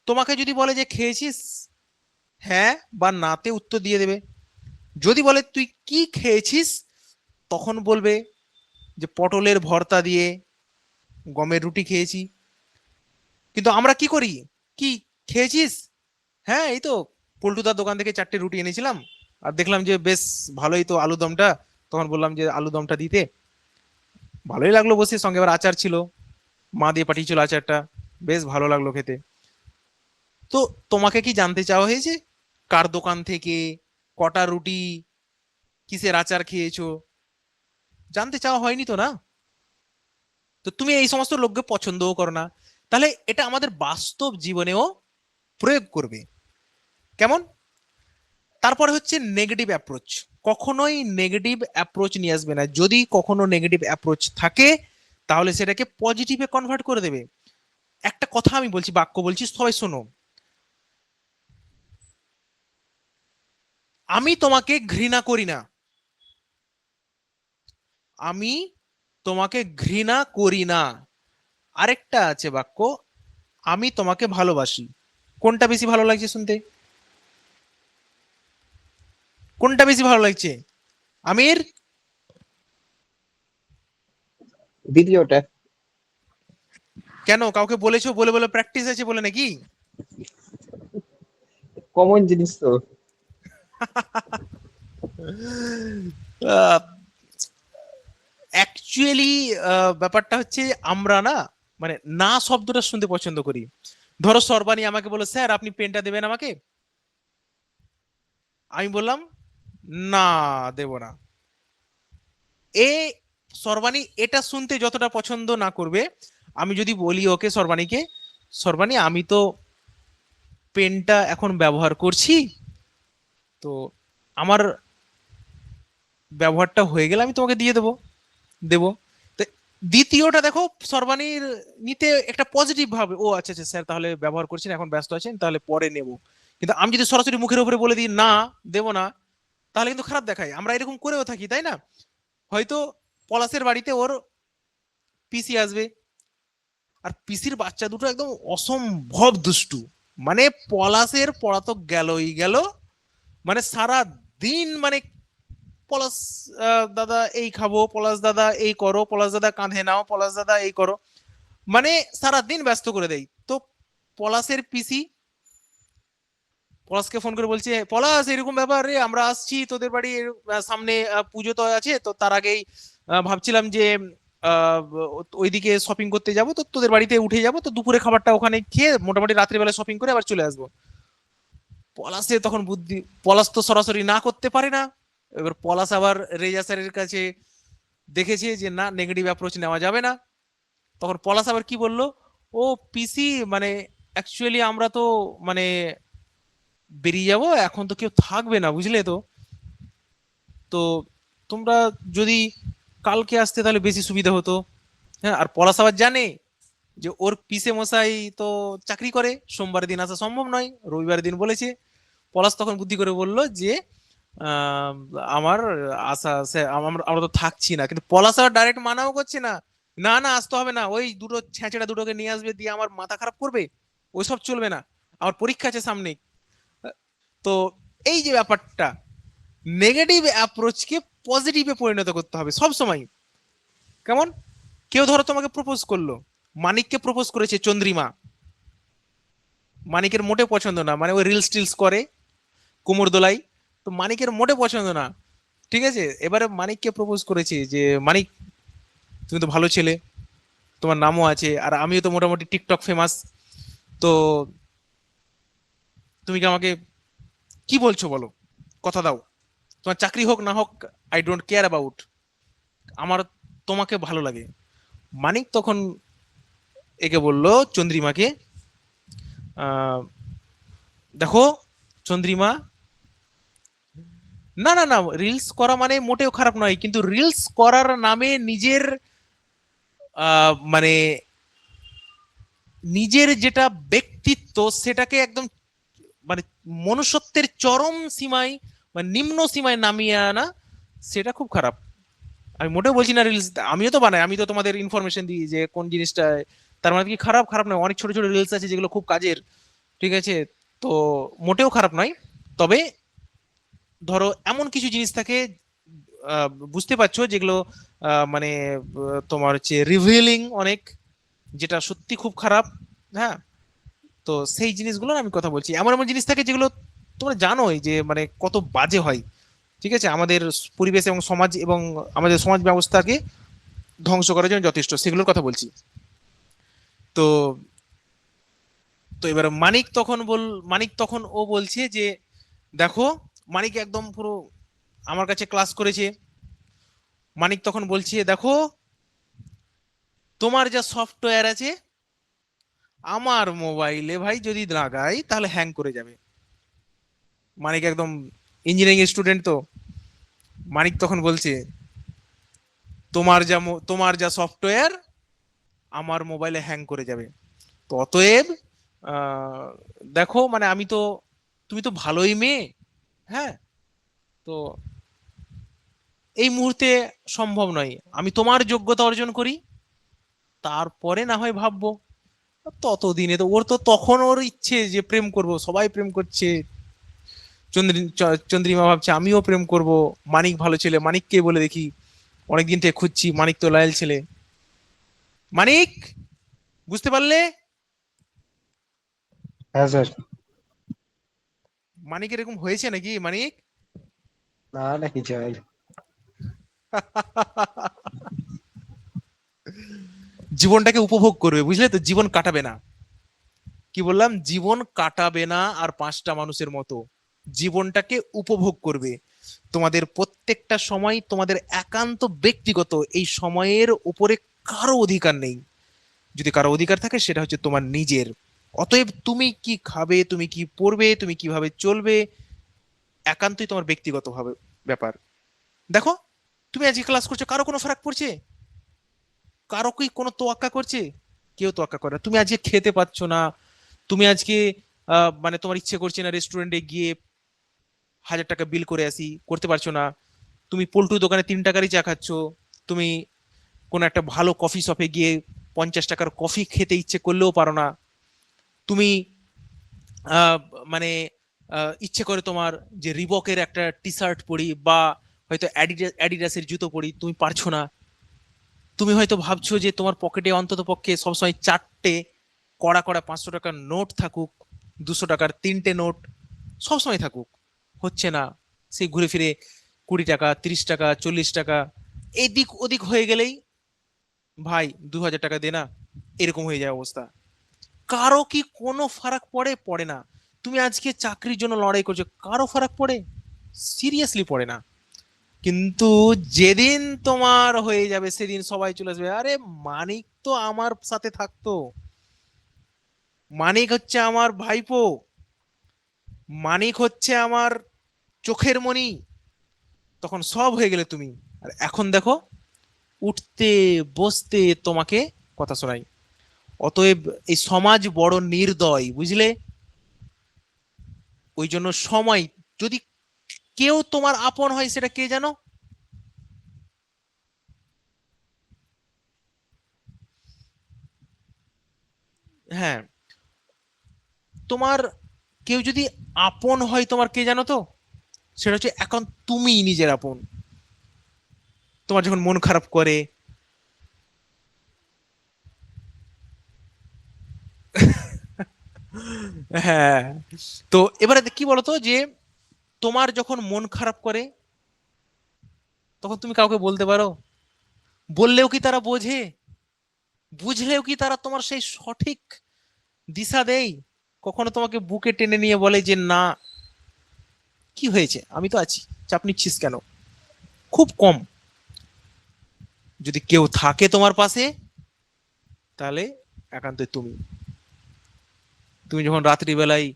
তোমাকে যদি বলে যে খেয়েছিস, হ্যাঁ বা নাতে উত্তর দিয়ে দেবে। যদি বলে তুই কি খেয়েছিস, তখন বলবে যে পটলের ভর্তা দিয়ে গমের রুটি খেয়েছি। কিন্তু আমরা কি করি, কি খেয়েছিস, হ্যাঁ এই তো পল্টুদার দোকান থেকে 4টে রুটি এনেছিলাম, আর দেখলাম যে বেশ ভালোই তো আলুদমটা, তখন বললাম যে আলুদমটা দিতে, ভালোই লাগলো বসে, সঙ্গে আবার আচার ছিল, মা দিয়ে পাঠিয়েছিল আচারটা, বেশ ভালো লাগলো খেতে। তো তোমাকে কি জানতে চাওয়া হয়েছে কার দোকান থেকে, কটা রুটি, কিসের আচার খেয়েছো, জানতে চাওয়া হয়নি তো না? তো তুমি এই সমস্ত লোককে পছন্দও করো না, তাহলে এটা আমাদের বাস্তব জীবনেও প্রয়োগ করবে। কেমন? তারপরে হচ্ছে নেগেটিভ অ্যাপ্রোচ। কখনোই নেগেটিভ অ্যাপ্রোচ নিয়ে আসবে না, যদি কখনো নেগেটিভ অ্যাপ্রোচ থাকে তাহলে সেটাকে পজিটিভে কনভার্ট করে দেবে। একটা কথা আমি বলছি, বাক্য বলছি, সবাই শোনো। আমি তোমাকে ঘৃণা করি না, আমি তোমাকে ঘৃণা করি না। আরেকটা আছে বাক্য, আমি তোমাকে ভালোবাসি। কোনটা বেশি ভালো লাগছে শুনতে? কোনটা বেশি ভালো লাগছে আমির? দ্বিতীয়টা। কেন, কাউকে বলেছো, বলে বলে প্র্যাকটিস আছে বলে নাকি? কমন জিনিস তো। অ্যাকচুয়ালি ব্যাপারটা হচ্ছে আমরা না, মানে না শব্দটা শুনতে পছন্দ করি। ধরো সর্বাণী আমাকে বলো, স্যার আপনি পেনটা দেবেন আমাকে, আমি বললাম না, দেব না। এ সর্বাণী এটা শুনতে যতটা পছন্দ না করবে, আমি যদি বলি ওকে, সর্বাণীকে, সর্বাণী আমি তো পেনটা এখন ব্যবহার করছি, তো আমার ব্যবহারটা হয়ে গেলে আমি তোমাকে দিয়ে দেবো, দেবো। তো দ্বিতীয়টা দেখো, সর্বাণীর নিতে একটা পজিটিভ ভাবে, ও আচ্ছা আচ্ছা স্যার তাহলে ব্যবহার করছেন, এখন ব্যস্ত আছেন, তাহলে পরে নেব। কিন্তু আমি যদি সরাসরি মুখের উপরে বলে দিই না, দেবো না, তাহলে কিন্তু খারাপ দেখায়। আমরা এরকম করেও থাকি, তাই না? হয়তো পলাশের বাড়িতে ওর পিসি আসবে, আর পিসির বাচ্চা দুটো একদম অসম্ভব দুষ্টু, মানে পলাশের পড়া তো গেলই গেল, মানে সারা দিন মানে পলাশ দাদা এই খাবো, পলাশ দাদা এই করো, পলাশ দাদা কাঁধে নাও, পলাশ দাদা এই করো, মানে সারা দিন ব্যস্ত করে দেয়। তো পলাশের পিসি পলাশকে ফোন করে বলছে, পলাশ এরকম ব্যাপার রে, আমরা আসছি তোদের বাড়ি, সামনে পুজো তো আছে, তো তার আগেই ভাবছিলাম যে আহ, ওইদিকে শপিং করতে যাব, তো তোদের বাড়িতে উঠে যাব, তো দুপুরে খাবারটা ওখানে খেয়ে মোটামুটি রাত্রিবেলা শপিং করে আবার চলে আসবো। পলাশে তখন বুদ্ধি, পলাশ তো সরাসরি না করতে পারে না। এবার পলাশ আবার রেজা স্যারের কাছে দেখেছে যে না, নেগেটিভ অ্যাপ্রোচ নেওয়া যাবে না, তখন পলাশ আবার কি বললো, ও পিসি মানে অ্যাকচুয়ালি আমরা তো মানে বেরিয়ে যাব, এখন তো কেউ থাকবে না বুঝলে তো, তো তোমরা যদি কালকে আসতে তাহলে বেশি সুবিধা হতো। হ্যাঁ, আর পলাশ আবার জানে যে ওর পিসে মশাই তো চাকরি করে, সোমবার দিন আসা সম্ভব নয়, রবিবার দিন বলেছে। পলাশ তখন বুদ্ধি করে বলল যে আহ, আমার আশা আমরা আমরা তো থাকছি না, কিন্তু পলাশ আবার ডাইরেক্ট মানাও করছে না, না না আসতে হবে না, ওই দুটো ছেঁচড়া দুটোকে নিয়ে আসবে, দিয়ে আমার মাথা খারাপ করবে, ওইসব চলবে না, আমার পরীক্ষা আছে সামনে। তো এই যে ব্যাপারটা, নেগেটিভ অ্যাপ্রোচকে পজিটিভে পরিণত করতে হবে সব সময়। কেমন? কেউ ধরো তোমাকে প্রপোজ করলো, মানিককে প্রপোজ করেছে চন্দ্রিমা, মানিকের মোটে পছন্দ না, মানে ওই রিলস টিলস করে, কোমর দোলাই, তো মানিকের মোটে পছন্দ না। ঠিক আছে, এবারে মানিককে প্রপোজ করেছে যে মানিক তুমি তো ভালো ছেলে, তোমার নামও আছে, আর আমিও তো মোটামুটি টিকটক ফেমাস, তো তুমি কি আমাকে, কি বলছো বলো, কথা দাও, তোমার চাকরি হোক না হোক, আই ডোন্ট কেয়ার অ্যাবাউট, আমার তোমাকে ভালো লাগে। মানিক তখন একে বললো চন্দ্রিমাকে, আহ, দেখো চন্দ্রিমা, না না না, রিলস করা মানে মোটেও খারাপ নয়, কিন্তু রিলস করার নামে নিজের মানে নিজের যেটা ব্যক্তিত্ব সেটাকে একদম মানে মনুষ্যত্বের চরম সীমায় বা নিম্ন সীমায় নামিয়ে আনা, সেটা খুব খারাপ। আমি মোটেও বলছি না রিলস, আমিও তো বানাই, আমি তো তোমাদের ইনফরমেশন দিই যে কোন জিনিসটা, তার মানে কি খারাপ? খারাপ নয়, অনেক ছোট ছোট রিলস আছে যেগুলো খুব কাজের, ঠিক আছে, তো মোটেও খারাপ নয়। তবে ধরো এমন কিছু জিনিস থাকে, বুঝতে পারছো, যেগুলো মানে তোমার হচ্ছে রিভিলিং অনেক, যেটা সত্যি খুব খারাপ, হ্যাঁ, তো সেই জিনিসগুলোর আমি কথা বলছি। এমন এমন জিনিস থাকে যেগুলো তোমরা জানোই যে মানে কত বাজে হয়, ঠিক আছে, আমাদের পরিবেশ এবং সমাজ এবং আমাদের সমাজ ব্যবস্থাকে ধ্বংস করার জন্য যথেষ্ট, সেগুলোর কথা বলছি। তো তো এবার মানিক তখন ও বলছে যে দেখো, মানিক একদম পুরো আমার কাছে ক্লাস করেছে। মানিক তখন বলছে দেখো, তোমার যা সফটওয়্যার আছে আমার মোবাইলে ভাই যদি লাগাই তাহলে হ্যাং করে যাবে। মানিক একদম ইঞ্জিনিয়ারিং স্টুডেন্ট তো। মানিক তখন বলছে তোমার যা সফটওয়্যার আমার মোবাইলে হ্যাং করে যাবে। তো অতএব আহ, দেখো মানে তুমি তো ভালোই মেয়ে, হ্যাঁ, তো এই মুহূর্তে সম্ভব নয়, আমি তোমার যোগ্যতা অর্জন করি, তারপরে না হয় ভাববো। ততদিনে তো তখন ওর ইচ্ছে যে প্রেম করব, সবাই প্রেম করছে, চন্দ্রিমা ভাবছে আমিও প্রেম করব। মানিক ভালো ছেলে, মানিককে বলে দেখি, অনেকদিন থেকে খুঁজছি, মানিক তো লয়াল ছেলে। মানিক, বুঝতে পারলে? হ্যাঁ স্যার। মানিক এরকম হয়েছে নাকি মানিক? না না কিছু হয়। জীবনটাকে উপভোগ করবে, বুঝলে তো, জীবন কাটাবে না। কি বললাম? জীবন কাটাবে না আর পাঁচটা মানুষের মতো, জীবনটাকে উপভোগ করবে। তোমাদের প্রত্যেকটা সময় তোমাদের একান্ত ব্যক্তিগত, এই সময়ের উপরে কারো অধিকার নেই। যদি কারো অধিকার থাকে সেটা হচ্ছে তোমার নিজের। অতএব তুমি কি খাবে, তুমি কি পড়বে, তুমি কিভাবে চলবে, একান্তই তোমার ব্যক্তিগত ভাবে ব্যাপার। দেখো, তুমি আজকে ক্লাস করছো, কারো কোনো ফারাক পড়ছে? কারো কি কোনো তোয়াক্কা করছে? কেউ তোয়াক্কা করে না। তুমি আজকে খেতে পাচ্ছ না, তুমি আজকে মানে তোমার ইচ্ছে করছে না রেস্টুরেন্টে গিয়ে 1000 টাকা বিল করে আসি, করতে পারছো না। তুমি পল্টু দোকানে 3 টাকারই চা খাচ্ছ। তুমি কোনো একটা ভালো কফি শপে গিয়ে 50 টাকার কফি খেতে ইচ্ছে করলেও পারো না। তুমি আহ, মানে ইচ্ছে করে তোমার যে রিবকের একটা টি শার্ট পরি বা হয়তো অ্যাডিডাসের জুতো পরি, তুমি পারছো না। তুমি হয়তো ভাবছো যে তোমার পকেটে অন্তত পক্ষে সবসময় 4টে কড়া কড়া 500 টাকার নোট থাকুক, 200 টাকার 3টে নোট সবসময় থাকুক, হচ্ছে না। সেই ঘুরে ফিরে 20 টাকা, 30 টাকা, 40 টাকা এদিক ওদিক হয়ে গেলেই ভাই 2000 টাকা দে না, এরকম হয়ে যায় অবস্থা। কারো কি কোনো ফারাক পড়ে? পড়ে না। তুমি আজকে চাকরির জন্য লড়াই করছো, কারো ফারাক পড়ে? সিরিয়াসলি পড়ে না। কিন্তু যেদিন তোমার হয়ে যাবে সেদিন সবাই চলে আসবে, আরে মানিক তো আমার সাথে থাকতো, মানিক হচ্ছে আমার ভাইপো, মানিক হচ্ছে আমার চোখের মণি। তখন সব হয়ে গেলে তুমি। আর এখন দেখো, উঠতে বসতে তোমাকে কথা শোনাই। অতএব এই সমাজ বড় নির্দয়, বুঝলে? ওই জন্য সময়, যদি কেউ তোমার আপন হয় সেটা কে জানো? হ্যাঁ, তোমার কেউ যদি আপন হয় তোমার, কে জানো তো? সেটা হচ্ছে এখন তুমি নিজের আপন। তোমার যখন মন খারাপ করে, হ্যাঁ, তো এবারে কি বলতো যে তোমার যখন মন খারাপ করে তখন তুমি কাউকে বলতে পারো? বললেও কি তারা বোঝে? বুঝলেও কি তারা তোমার সেই সঠিক দিশা দেয়? কখনো তোমাকে বুকে টেনে নিয়ে বলে যে না, কি হয়েছে, আমি তো আছি, চাপ নিচ্ছিস কেন? খুব কম। যদি কেউ থাকে তোমার পাশে, তাহলে একান্তই তুমি। তুমি যখন রাত্রিবেলায়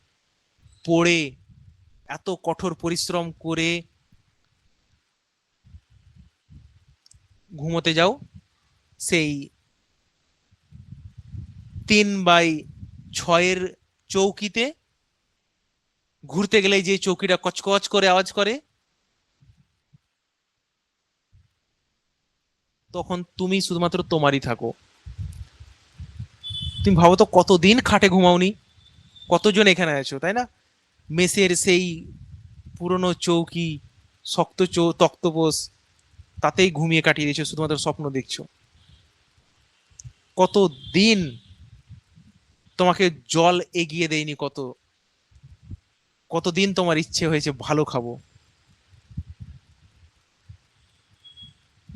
পড়ে এত কঠোর পরিশ্রম করে ঘুমোতে যাও, সেই 3x6-এর চৌকিতে ঘুরতে গেলে যে চৌকিটা কচকচ করে আওয়াজ করে, তখন তুমি শুধুমাত্র তোমারই থাকো। তুমি ভাবো তো, কতদিন খাটে ঘুমাওনি, কতজন এখানে আছো, তাই না? মেসের সেই পুরনো চৌকি, শক্ত তক্তপোষ, তাতেই ঘুমিয়ে কাটিয়ে দিয়েছো, শুধুমাত্র স্বপ্ন দেখছো। কতদিন তোমাকে জল এগিয়ে দেয়নি, কতদিন তোমার ইচ্ছে হয়েছে ভালো খাবো।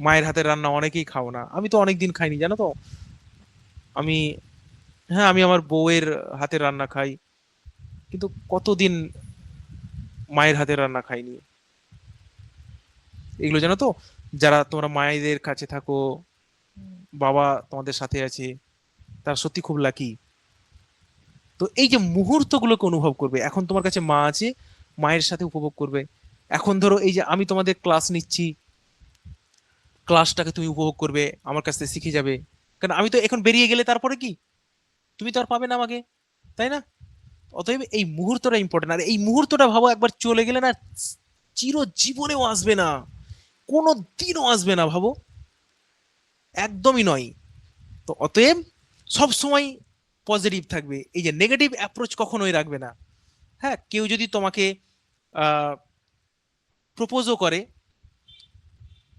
মায়ের হাতের রান্না অনেকেই খাও না, আমি তো অনেকদিন খাইনি জানো তো। আমি, হ্যাঁ, আমি আমার বউয়ের হাতের রান্না খাই, কিন্তু কতদিন মায়ের হাতের রান্না খাইনি। এগুলো জানো তো, যারা তোমরা মায়েদের কাছে থাকো, বাবা তোমাদের সাথে আছে, তারা সত্যি খুব লাকি। তো এই যে মুহূর্তগুলোকে অনুভব করবে, এখন তোমার কাছে মা আছে, মায়ের সাথে উপভোগ করবে। এখন ধরো এই যে আমি তোমাদের ক্লাস নিচ্ছি, ক্লাসটাকে তুমি উপভোগ করবে, আমার কাছ থেকে শিখে যাবে। কারণ আমি তো এখন বেরিয়ে গেলে তারপরে কি, তুমি তো আর পাবে না আমাকে, তাই না? অতএব এই মুহূর্তটা ইম্পর্টেন্ট। আর এই মুহূর্তটা ভাবো একবার চলে গেলে না, চিরজীবনেও আসবে না, কোনো দিনও আসবে না, ভাবো, একদমই নয়। তো অতএব সব সময় পজিটিভ থাকবে, এই যে নেগেটিভ অ্যাপ্রোচ কখনোই রাখবে না। হ্যাঁ, কেউ যদি তোমাকে প্রপোজও করে,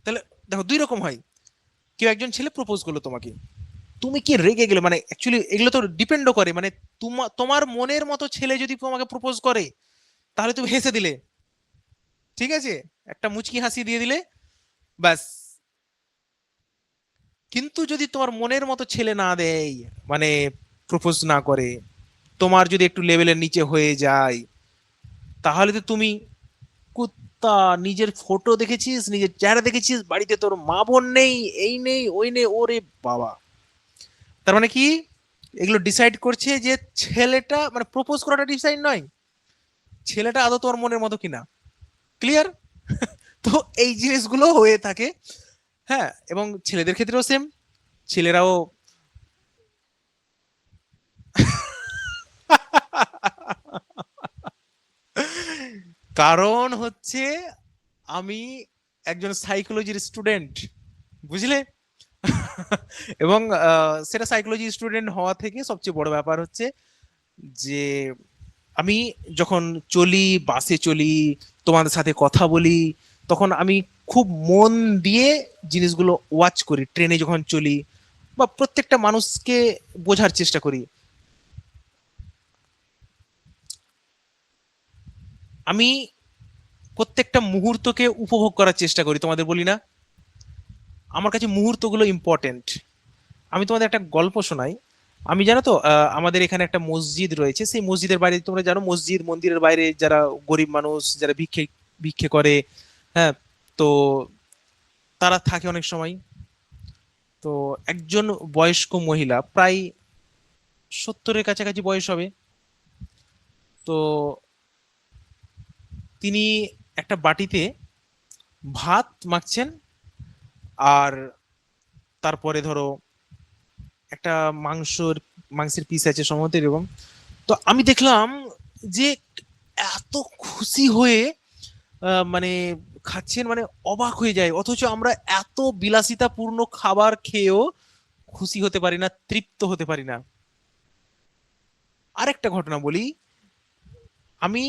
তাহলে দেখো দুই রকম হয়। কেউ একজন ছেলে প্রপোজ করলো তোমাকে, তুমি কি রেগে গেলে, মানে অ্যাকচুয়ালি এগুলো তো ডিপেন্ডও করে, মানে তোমার মনের মতো ছেলে যদি তোমাকে প্রপোজ করে, তাহলে তুমি হেসে দিলে, ঠিক আছে, একটা মুচকি হাসি দিয়ে দিলে, ব্যাস। কিন্তু যদি তোমার মনের মতো ছেলে না দেয়, মানে প্রপোজ না করে, তোমার যদি একটু লেভেলের নিচে হয়ে যায়, তাহলে তো তুমি কুত্তা, নিজের ফটো দেখেছিস, নিজের চেহারা দেখেছিস, বাড়িতে তোর মা বোন নেই, এই নেই ওই নেই, ওরে বাবা। তার মানে কি, এগুলো ডিসাইড করছে যে ছেলেটা, মানে প্রপোজ করাটা ডিসাইড নয়, ছেলেটা আদৌ তোমার মনের মতো কিনা। ক্লিয়ার? তো এই জিনিসগুলো হয়ে থাকে। হ্যাঁ, এবং ছেলেদের ক্ষেত্রেও সেম, ছেলেরাও কারণ হচ্ছে আমি একজন সাইকোলজির স্টুডেন্ট, বুঝলে? এবং সেটা সাইকোলজি স্টুডেন্ট হওয়া থেকে সবচেয়ে বড় ব্যাপার হচ্ছে যে আমি যখন চলি, বাসে চলি, তোমাদের সাথে কথা বলি, তখন আমি খুব মন দিয়ে জিনিসগুলো ওয়াচ করি। ট্রেনে যখন চলি, বা প্রত্যেকটা মানুষকে বোঝার চেষ্টা করি। আমি প্রত্যেকটা মুহূর্তকে উপভোগ করার চেষ্টা করি, তোমাদের বলি না, আমার কাছে মুহূর্তগুলো ইম্পর্টেন্ট। আমি তোমাদের একটা গল্প শোনাই। আমি, জানো তো, আমাদের এখানে একটা মসজিদ রয়েছে, সেই মসজিদের বাইরে, তোমরা জানো, মসজিদ মন্দিরের বাইরে যারা গরিব মানুষ, যারা ভিক্ষে ভিক্ষে করে, হ্যাঁ, তো তারা থাকে অনেক সময়। তো একজন বয়স্ক মহিলা, প্রায় 70-এর কাছাকাছি বয়স হবে, তো তিনি একটা বাটিতে ভাত মাখছেন, আর তারপরে ধরো একটা মাংসের পিস আছে সম্ভবত এরকম। তো আমি দেখলাম যে এত খুশি হয়ে মানে খাচ্ছেন, মানে অবাক হয়ে যায়। অথচ আমরা এত বিলাসিতাপূর্ণ খাবার খেয়েও খুশি হতে পারি না, তৃপ্ত হতে পারি না। আরেকটা ঘটনা বলি। আমি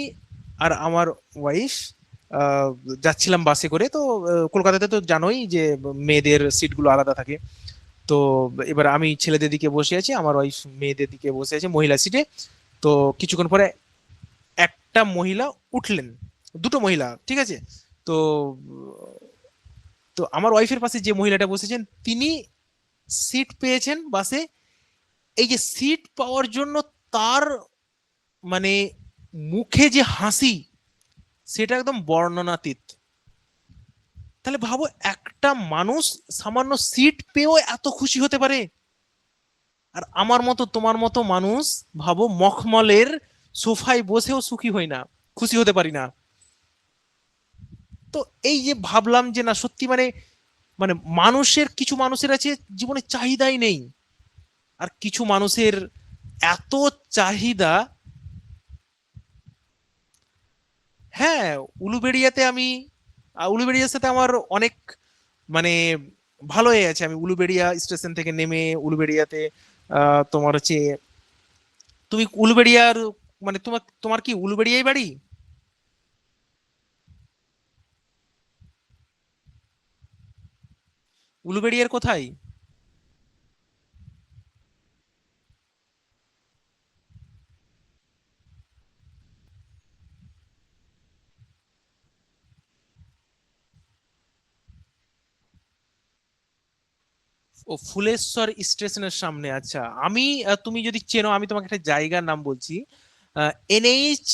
আর আমার ওয়াইফ যাচ্ছিলাম বাসে করে, তো কলকাতাতে তো জানোই যে মেয়েদের সিটগুলো আলাদা থাকে। তো এবার আমি ছেলেদের দিকে বসে আছি, আমার ওয়াইফ মেয়েদের দিকে বসে আছে মহিলা সিটে। তো কিছুক্ষণ পরে একটা মহিলা উঠলেন, দুটো মহিলা, ঠিক আছে। তো তো আমার ওয়াইফের পাশে যে মহিলাটা বসেছেন, তিনি সিট পেয়েছেন বাসে। এই যে সিট পাওয়ার জন্য তার, মানে মুখে যে হাসি, সেটা একদম বর্ণনাতীত। তাহলে ভাবো, একটা মানুষ সামান্য সিট পেয়েও এত খুশি হতে পারে। আর আমার মতো তোমার মতো মানুষ, ভাবো, মখমলের সোফায় বসেও সুখী হই না, খুশি হতে পারি না। তো এই যে ভাবলাম যে না, সত্যি মানে, মানে মানুষের, কিছু মানুষের আছে জীবনে চাহিদাই নেই, আর কিছু মানুষের এত চাহিদা। হ্যাঁ, উলুবেড়িয়াতে আমি, উলুবেড়িয়ার সাথে আমার অনেক, মানে ভালো হয়ে আছে। আমি উলুবেড়িয়া স্টেশন থেকে নেমে উলুবেড়িয়াতে তোমার হচ্ছে, তুমি উলুবেড়িয়ার, মানে তোমার তোমার কি উলুবেড়িয়াই বাড়ি? উলুবেড়িয়ার কোথায়? ও ফুলেশ্বর স্টেশনের সামনে, আচ্ছা। আমি তুমি যদি চেনো, আমি তোমাকে একটা জায়গার নাম বলছি। এনএইচ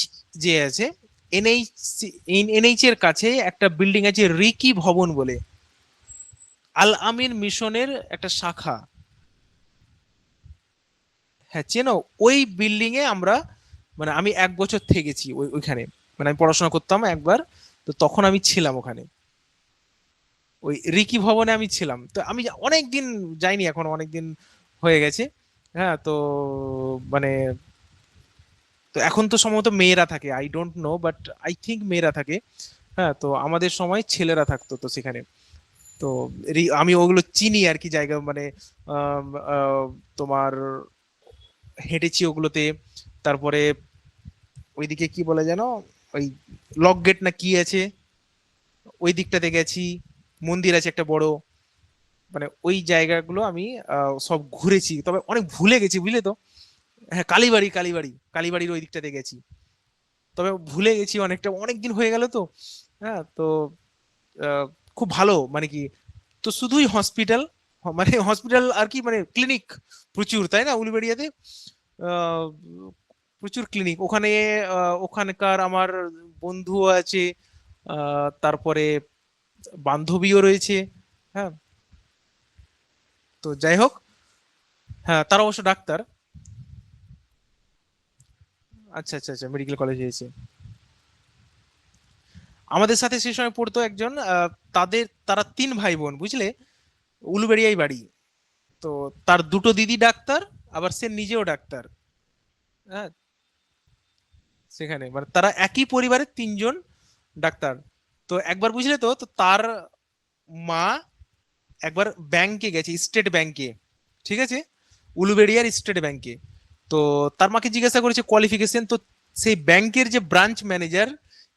যে আছে, এনএইচ, এনএইচ এর কাছে একটা বিল্ডিং আছে রিকি ভবন বলে, আল আমিন মিশনের একটা শাখা। হ্যাঁ, চেনো? ওই বিল্ডিং এ আমরা, মানে আমি 1 বছর থেকেছি ওইখানে। মানে আমি পড়াশোনা করতাম একবার, তো তখন আমি ছিলাম ওখানে, ওই রিকি ভবনে আমি ছিলাম। তো আমি অনেক দিন যাইনি, এখন অনেক দিন হয়ে গেছে। হ্যাঁ, তো মানে, তো এখন তো সম্ভবত মেয়েরা থাকে, I don't know, but I think মেয়েরা থাকে। হ্যাঁ, তো আমাদের সময় ছেলেরা থাকতো তো সেখানে। তো আমি ওগুলো চিনি আর কি, জায়গা মানে আম, আহ, তোমার হেঁটেছি ওগুলোতে। তারপরে ওইদিকে কি বলে যেন, ওই লক গেট না কি আছে, ওই দিকটাতে গেছি। মন্দির আছে একটা বড়, মানে ওই জায়গাগুলো আমি সব ঘুরেছি, তবে অনেক ভুলে গেছি, বুঝলে তো। হ্যাঁ, কালীবাড়ি, কালীবাড়ির ওই দিকটাতে গেছি, তবে ভুলে গেছি অনেকটা, অনেক দিন হয়ে গেল তো। হ্যাঁ, তো আহ, খুব ভালো, মানে কি, তো শুধুই হসপিটাল, মানে হসপিটাল আর কি, মানে ক্লিনিক প্রচুর, তাই না উলুবেড়িয়াতে? আহ, প্রচুর ক্লিনিক ওখানে। ওখানকার আমার বন্ধুও আছে, তারপরে বান্ধবীও রয়েছে। হ্যাঁ, তো যাই হোক, হ্যাঁ তারা অবশ্য ডাক্তার। আচ্ছা আচ্ছা আচ্ছা, মেডিকেল কলেজে এসে আমাদের সাথে সেই সময় পড়তো একজন, তারা 3 ভাই বোন, বুঝলে, উলুবেড়িয়ায় বাড়ি। তো তার দুটো দিদি ডাক্তার, আবার সে নিজেও ডাক্তার। হ্যাঁ, সেখানে মানে তারা একই পরিবারের 3জন ডাক্তার। তো একবার বুঝলে তো, তো তার মা একবার ব্যাংকে গেছে, স্টেট ব্যাংকে, ঠিক আছে, উলুবেড়িয়ার স্টেট ব্যাংকে। তো তার মাকে জিজ্ঞাসা করেছে কোয়ালিফিকেশন, তো সেই ব্যাংকের যে ব্রাঞ্চ ম্যানেজার,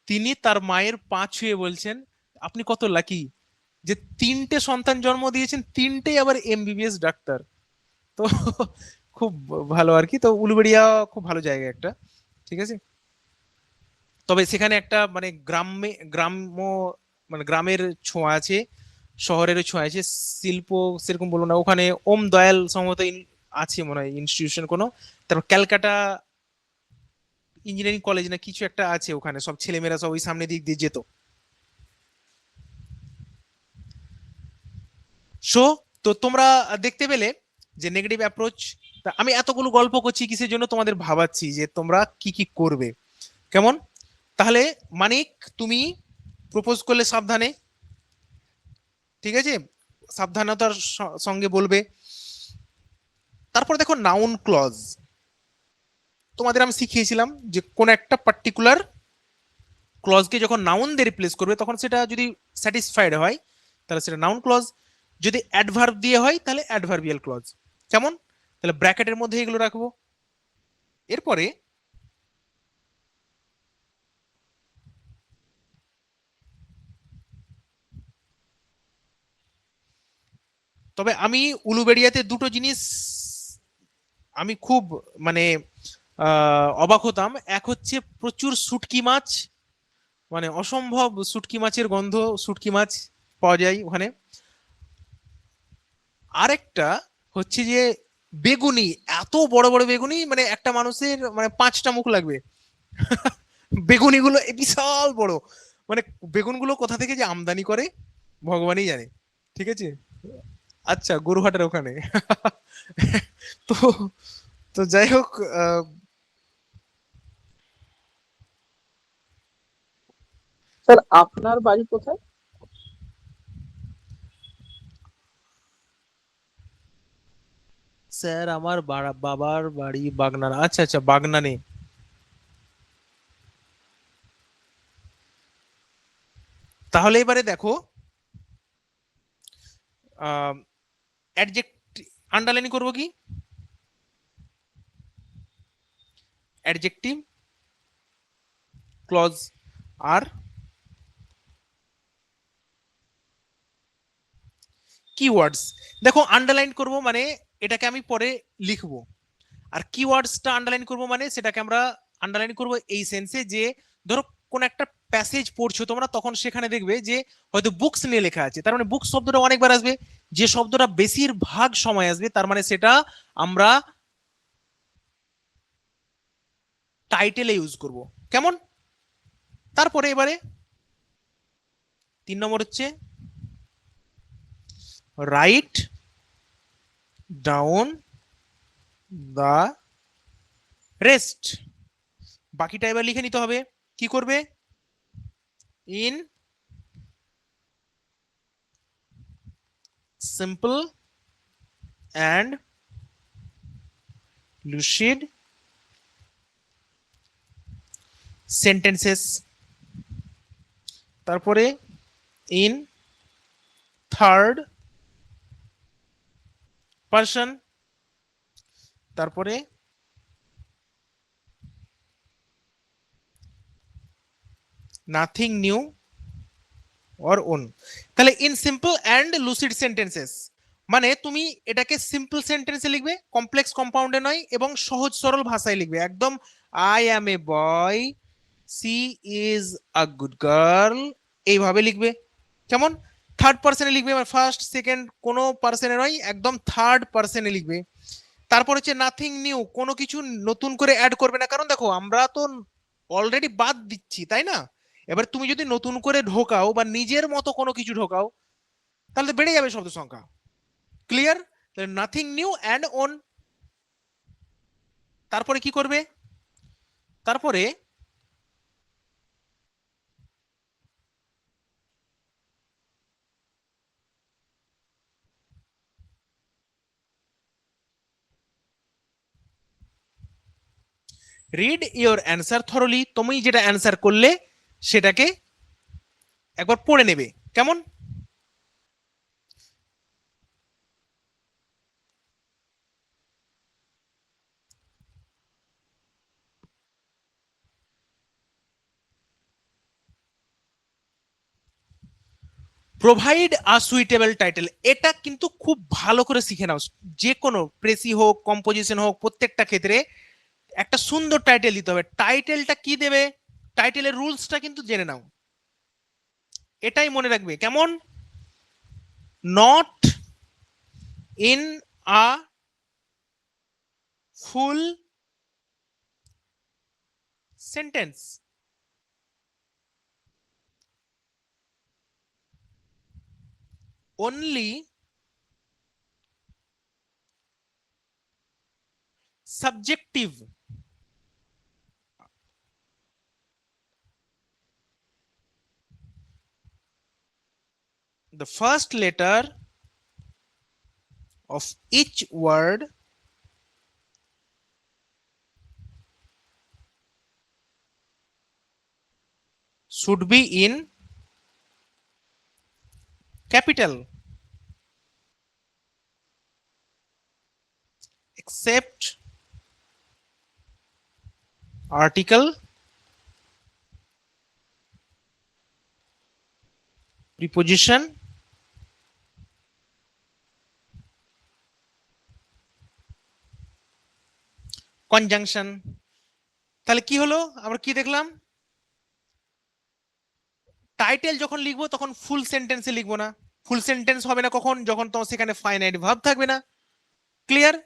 তিনি তার মায়ের পা ছুঁয়ে বলছেন, আপনি কত লাকি যে 3টে সন্তান জন্ম দিয়েছেন, 3টেই আবার এমবিবিএস ডাক্তার। তো খুব ভালো আর কি। তো উলুবেড়িয়া খুব ভালো জায়গা একটা, ঠিক আছে। তবে সেখানে একটা মানে গ্রাম্য, মানে গ্রামের ছোঁয়া আছে, শহরেরও ছোঁয়া আছে। শিল্প সেরকম বলবো না ওখানে। ওম দয়াল সম্ভবত আছে মনে হয় ইনস্টিটিউশন কোনো। তারপর ক্যালকাটা ইঞ্জিনিয়ারিং কলেজ না কিছু একটা আছে ওখানে, সব ছেলেমেয়েরা সব ওই সামনে দিক দিয়ে যেত। সো, তো তোমরা দেখতে পেলে যে নেগেটিভ অ্যাপ্রোচ। আমি এতগুলো গল্প করছি কিসের জন্য, তোমাদের ভাবাচ্ছি যে তোমরা কি কি করবে, কেমন? তাহলে মানিক, তুমি প্রপোজ করলে সাবধানে, ঠিক আছে, সাবধানতার সঙ্গে বলবে। তারপর দেখো নাউন ক্লজ, তোমাদের আমি শিখিয়েছিলাম যে কোন একটা পার্টিকুলার ক্লজকে যখন নাউন দিয়ে রিপ্লেস করবে, তখন সেটা যদি স্যাটিসফাইড হয় তাহলে সেটা নাউন ক্লজ, যদি অ্যাডভার্ব দিয়ে হয় তাহলে অ্যাডভার্বিয়াল ক্লজ। কেমন? তাহলে ব্র্যাকেটের মধ্যে এগুলো রাখবো। এরপরে তবে আমি উলুবেড়িয়াতে দুটো জিনিস আমি খুব মানে অবাক হতাম। এক হচ্ছে প্রচুর শুটকি মাছ, মানে অসম্ভব শুটকি মাছের গন্ধ, শুটকি মাছ পাওয়া যায় ওখানে। আরেকটা হচ্ছে যে বেগুনি, এত বড় বড় বেগুনি, মানে একটা মানুষের মানে 5টা মুখ লাগবে। বেগুনিগুলো বিশাল বড়, মানে বেগুনগুলো কোথা থেকে যে আমদানি করে ভগবানই জানে, ঠিক আছে। আচ্ছা, গরুহাটের ওখানে। তো তো যাই হোক, আহ, স্যার আপনার বাড়ি কোথায়? স্যার আমার বাবার বাড়ি বাগনান। আচ্ছা আচ্ছা, বাগনানে। তাহলে এবারে দেখো, অ্যাডজেক্ট আন্ডারলাইন করবো কি, অ্যাডজেক্টিভ ক্লজ আর কিওয়ার্ডস। দেখো, আন্ডারলাইন করব মানে এটাকে আমি পরে লিখবো, আর কিওয়ার্ডসটা আন্ডারলাইন করব মানে সেটাকে আমরা আন্ডারলাইন করব এই সেন্সে যে, ধরো কোন একটা প্যাসেজ পড়ছো তোমরা, তখন সেখানে দেখবে যে হয়তো বুকস নিয়ে লেখা আছে, তার মানে বুকস শব্দটা অনেকবার আসবে। যে শব্দটা বেশিরভাগ সময় আসবে তার মানে সেটা আমরা টাইটেলে ইউজ করব। কেমন? তারপরে এবারে 3 নম্বর হচ্ছে রাইট ডাউন দা রেস্ট। বাকিটা এবার লিখে নিতে হবে। কি করবে? In simple and lucid sentences. তারপরে ইন থার্ড পার্সন। তারপরে নাথিং নিউ অর ওন। তাহলে in simple and lucid sentences মানে তুমি এটাকে সিম্পল সেন্টেন্সে লিখবে, কমপ্লেক্স কম্পাউন্ডে নয়, এবং সহজ সরল ভাষায় লিখবে একদম। I am a boy, she is a good girl, এইভাবে লিখবে। কেমন? থার্ড পার্সনে লিখবে, মানে ফার্স্ট সেকেন্ড কোনো পার্সনে নয়, একদম থার্ড পার্সনে লিখবে। তারপর হচ্ছে নাথিং নিউ, কোনো কিছু নতুন করে অ্যাড করবে না, কারণ দেখো আমরা তো অলরেডি বাদ দিচ্ছি, তাই না? এবার তুমি যদি নতুন করে ঢোকাও বা নিজের মতো কোনো কিছু ঢোকাও তাহলে তো বেড়ে যাবে শব্দ সংখ্যা। ক্লিয়ার? তাহলে নাথিং নিউ অ্যান্ড ওন। তারপরে কি করবে? তারপরে রিড ইওর অ্যান্সার থরলি, তুমি যেটা অ্যান্সার করলে সেটাকে একবার পড়ে নেবে। কেমন? প্রোভাইড আ সুইটেবল টাইটেল, এটা কিন্তু খুব ভালো করে শিখে নাও। যে কোনো প্রেসি হোক, কম্পোজিশন হোক, প্রত্যেকটা ক্ষেত্রে একটা সুন্দর টাইটেল দিতে হবে। টাইটেলটা কি দেবে, টাইটেলের রুলসটা কিন্তু জেনে নাও, এটাই মনে রাখবে। কেমন? Not in a full sentence, only subjective. The first letter of each word should be in capital, except article, preposition, conjunction। তাহলে কি হলো? আমরা কি দেখলাম? টাইটেল যখন লিখবো তখন ফুল সেন্টেন্সে লিখবো না। ফুল সেন্টেন্স হবে না কখন? যখন তোমার সেখানে ফাইনাইট ভার্ব থাকবে না। ক্লিয়ার?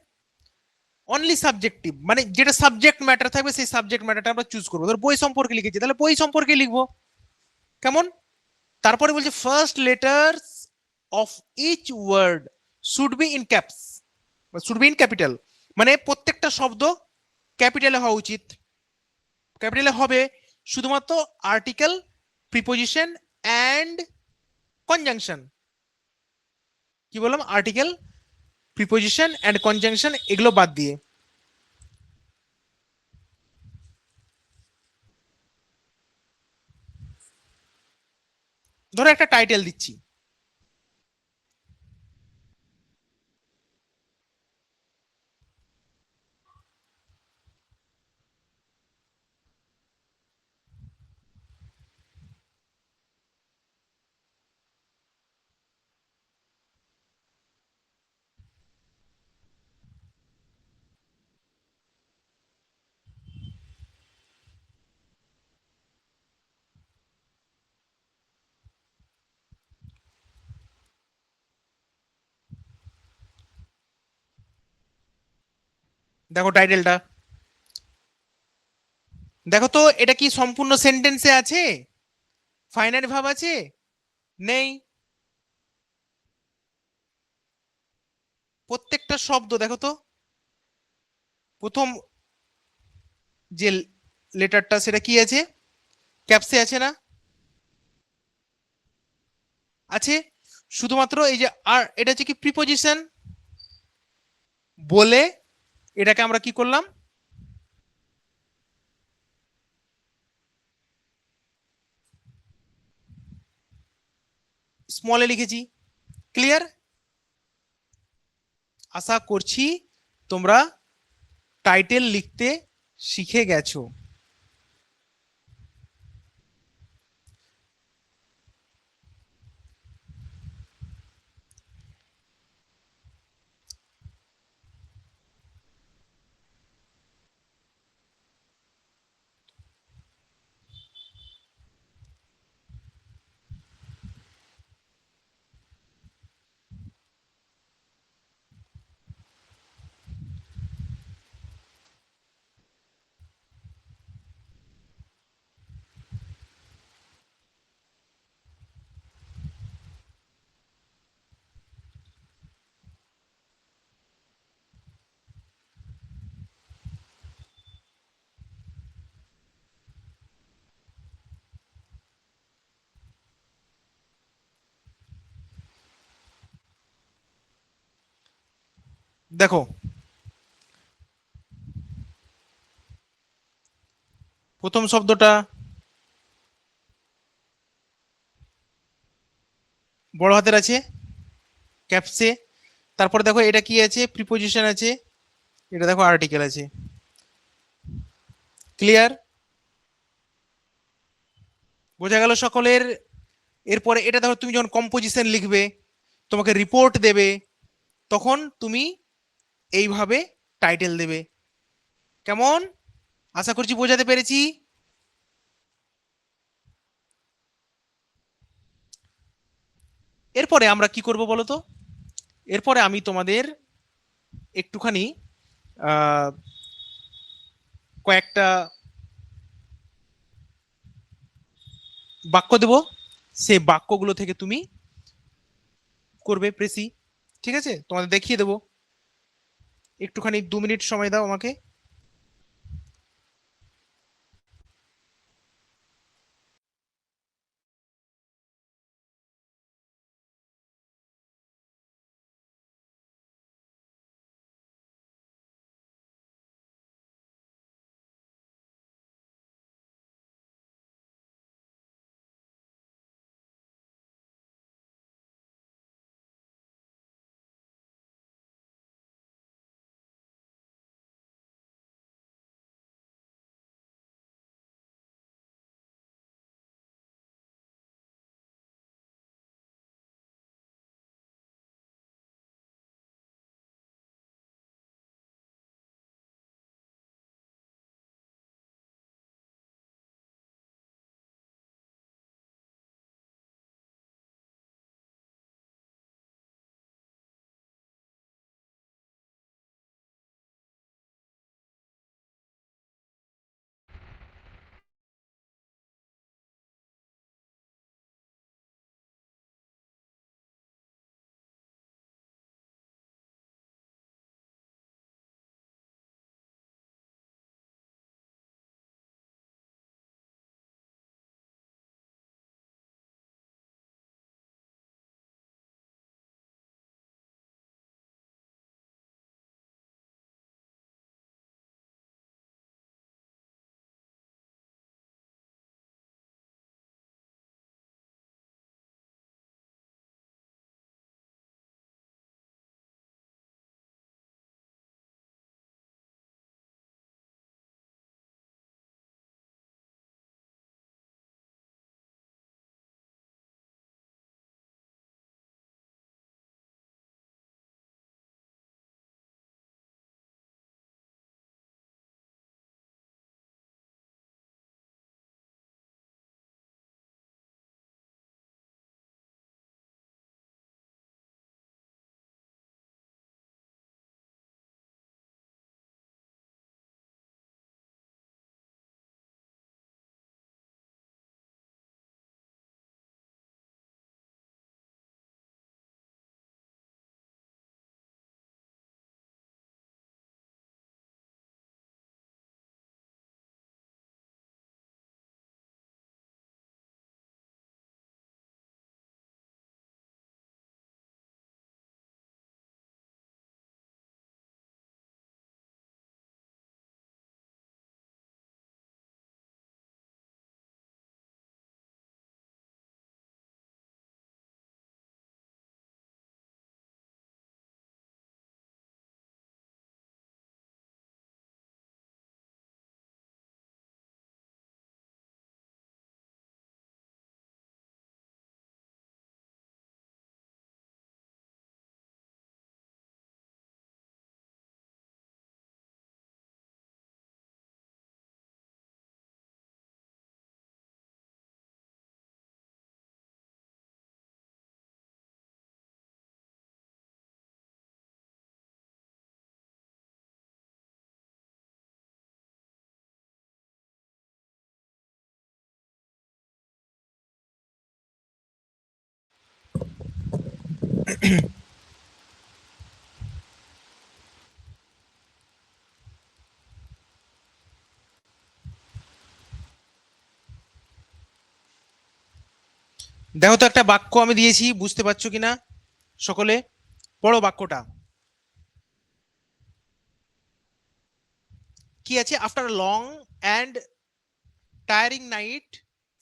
অনলি সাবজেক্টিভ, মানে যেটা সাবজেক্ট ম্যাটার থাকবে সেই সাবজেক্ট ম্যাটারটা আমরা চুজ করবো। ধর বই সম্পর্কে লিখেছি, তাহলে বই সম্পর্কে লিখবো। কেমন? তারপরে বলছে first letters of each word should be in caps, should be in capital, মানে প্রত্যেকটা শব্দ ক্যাপিটালে হওয়া উচিত। ক্যাপিটালে হবে শুধুমাত্র আর্টিকেল, প্রিপোজিশন অ্যান্ড কনজাংশন। কি বললাম? আর্টিকেল, প্রিপোজিশন অ্যান্ড কনজাংশন, এগুলো বাদ দিয়ে। ধরো একটা টাইটেল দিচ্ছি, দেখো টাইটেলটা, দেখো তো এটা কি সম্পূর্ণ সেন্টেন্সে আছে? ফাইনাইট ভার্ব আছে? নেই। প্রত্যেকটা শব্দ দেখো তো, প্রথম যে লেটারটা সেটা কি আছে? ক্যাপসে আছে না? আছে। শুধুমাত্র এই যে আর, এটা হচ্ছে কি প্রিপোজিশন, বলে এটাকে আমরা কি করলাম, স্মলে লিখেছি। ক্লিয়ার? আশা করছি তোমরা টাইটেল লিখতে শিখে গেছো। দেখো প্রথম শব্দটা বড় হাতের আছে, ক্যাপসে। তারপরে দেখো এটা কি আছে, প্রিপোজিশন আছে। এটা দেখো আর্টিকেল আছে। ক্লিয়ার? বোঝা গেল সকলের? এরপরে এটা দেখো, তুমি যখন কম্পোজিশন লিখবে, তোমাকে রিপোর্ট দেবে, তখন তুমি এইভাবে টাইটেল দেবে। কেমন? আশা করছি বোঝাতে পেরেছি। এরপরে আমরা কি করব বলো তো? এরপরে আমি তোমাদের একটুখানি আহ, কয়েকটা বাক্য দেব, সেই বাক্যগুলো থেকে তুমি করবে প্রেসি। ঠিক আছে, তোমাদের দেখিয়ে দেবো। একটুখানি 2 মিনিট সময় দাও আমাকে। দেখো তো একটা বাক্য আমি দিয়েছি, বুঝতে পারছো কিনা সকলে? পড়ো বাক্যটা কি আছে। After long and tiring night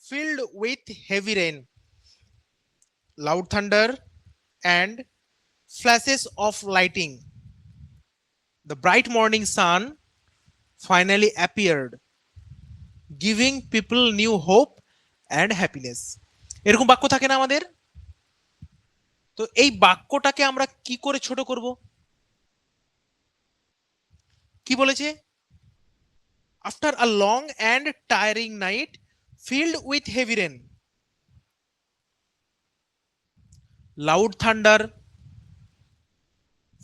filled with heavy rain, loud thunder and flashes of lighting, the bright morning sun finally appeared, giving people new hope and happiness. এরকম বাক্য থাকে না আমাদের? তো এই বাক্যটাকে আমরা কি করে ছোট করব? কি বলেছে? After a long and tiring night filled with heavy rain, loud thunder,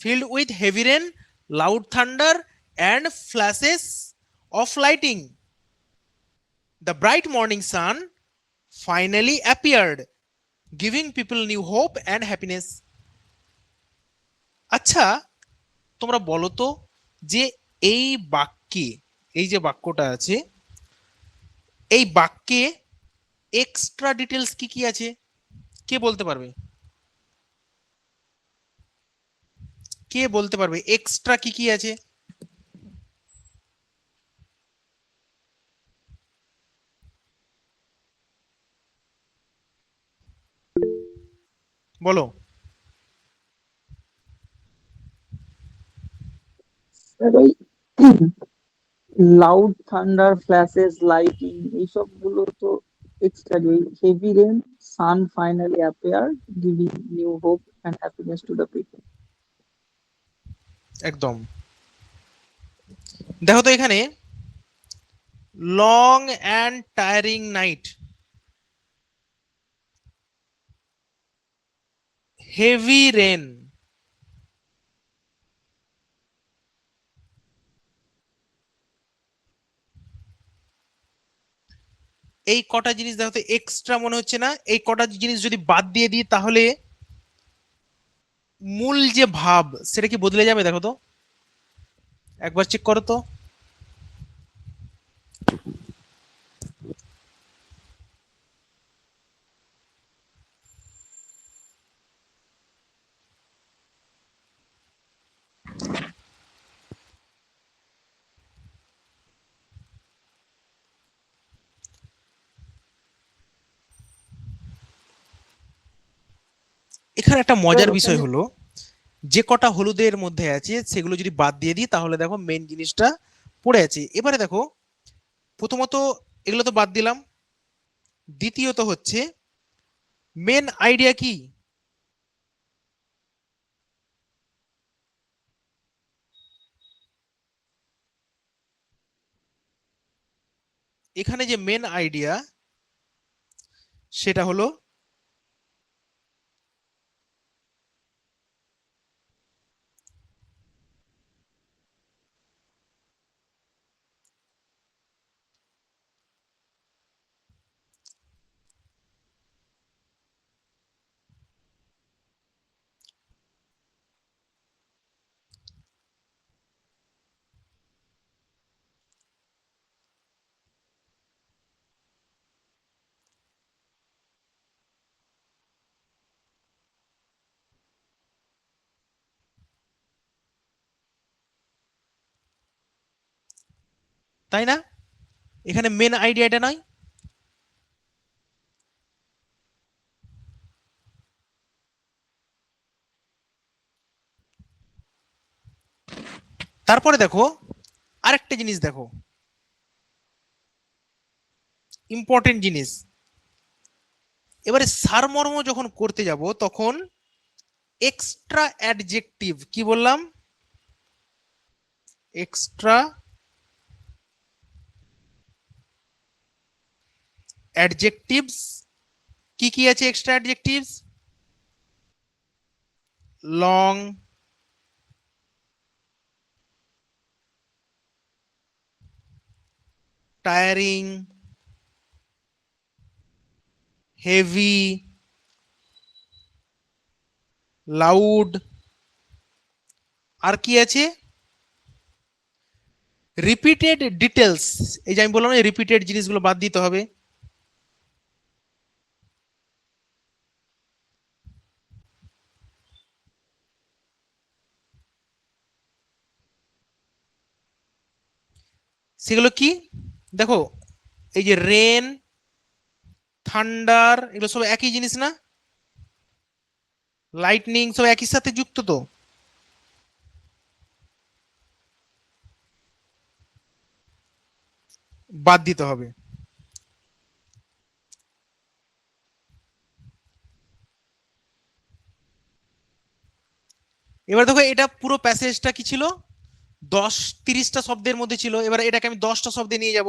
filled with heavy rain, loud thunder, and flashes of lightning. The bright morning sun finally appeared, giving people new hope and happiness. আচ্ছা, তোমরা বলো তো যে এই বাক্যে, এই যে বাক্যটা আছে, এই বাক্যে এক্সট্রা ডিটেলস কি কি আছে? কে বলতে পারবে? কে বলতে পারবে এক্সট্রা কি কি আছে? বলো। স্যার ওই লাউড থান্ডার, ফ্ল্যাশেস, লাইটিং, এইসব গুলো তো এক্সট্রা। ওই heavy rain, sun finally appear, giving new hope and happiness to the people. একদম। দেখো তো এখানে long and tiring night, heavy rain, এই কটা জিনিস দেখো তো এক্সট্রা মনে হচ্ছে না? এই কটা জিনিস যদি বাদ দিয়ে দিই তাহলে মূল যে ভাব সেটা কি বদলে যাবে? দেখো তো, একবার চেক করো তো। এখানে একটা স্যার মজার বিষয় ওখানে হলো, যে কটা হলুদের মধ্যে আছে সেগুলো যদি বাদ দিয়ে দিই তাহলে দেখো মেন জিনিসটা পড়ে আছে। এবারে দেখো, প্রথমত এগুলো তো বাদ দিলাম, দ্বিতীয়ত হচ্ছে মেন আইডিয়া কি? এখানে যে মেন আইডিয়া সেটা হলো তাই না? এখানে মেন আইডিয়াটা নয়? তারপরে দেখো আরেকটা জিনিস, দেখো ইম্পর্টেন্ট জিনিস। এবারে সারমর্ম যখন করতে যাব তখন এক্সট্রা অ্যাডজেক্টিভ, কি বললাম? এক্সট্রা অ্যাডজেক্টিভস কি কি আছে? Extra adjectives long, tiring, heavy, loud, আর কি আছে, রিপিটেড ডিটেলস। এই যে আমি বললাম রিপিটেড জিনিসগুলো বাদ দিতে হবে। সেগুলো কি, দেখো, এই যে রেন, থান্ডার, এগুলো সব একই জিনিস না? লাইটনিং সব একই সাথে যুক্ত তো। বাদ দিতে হবে। এবার দেখো এটা পুরো প্যাসেজটা কি ছিল, 10-30টা শব্দের মধ্যে ছিল, এবার এটাকে আমি 10টা শব্দে নিয়ে যাব।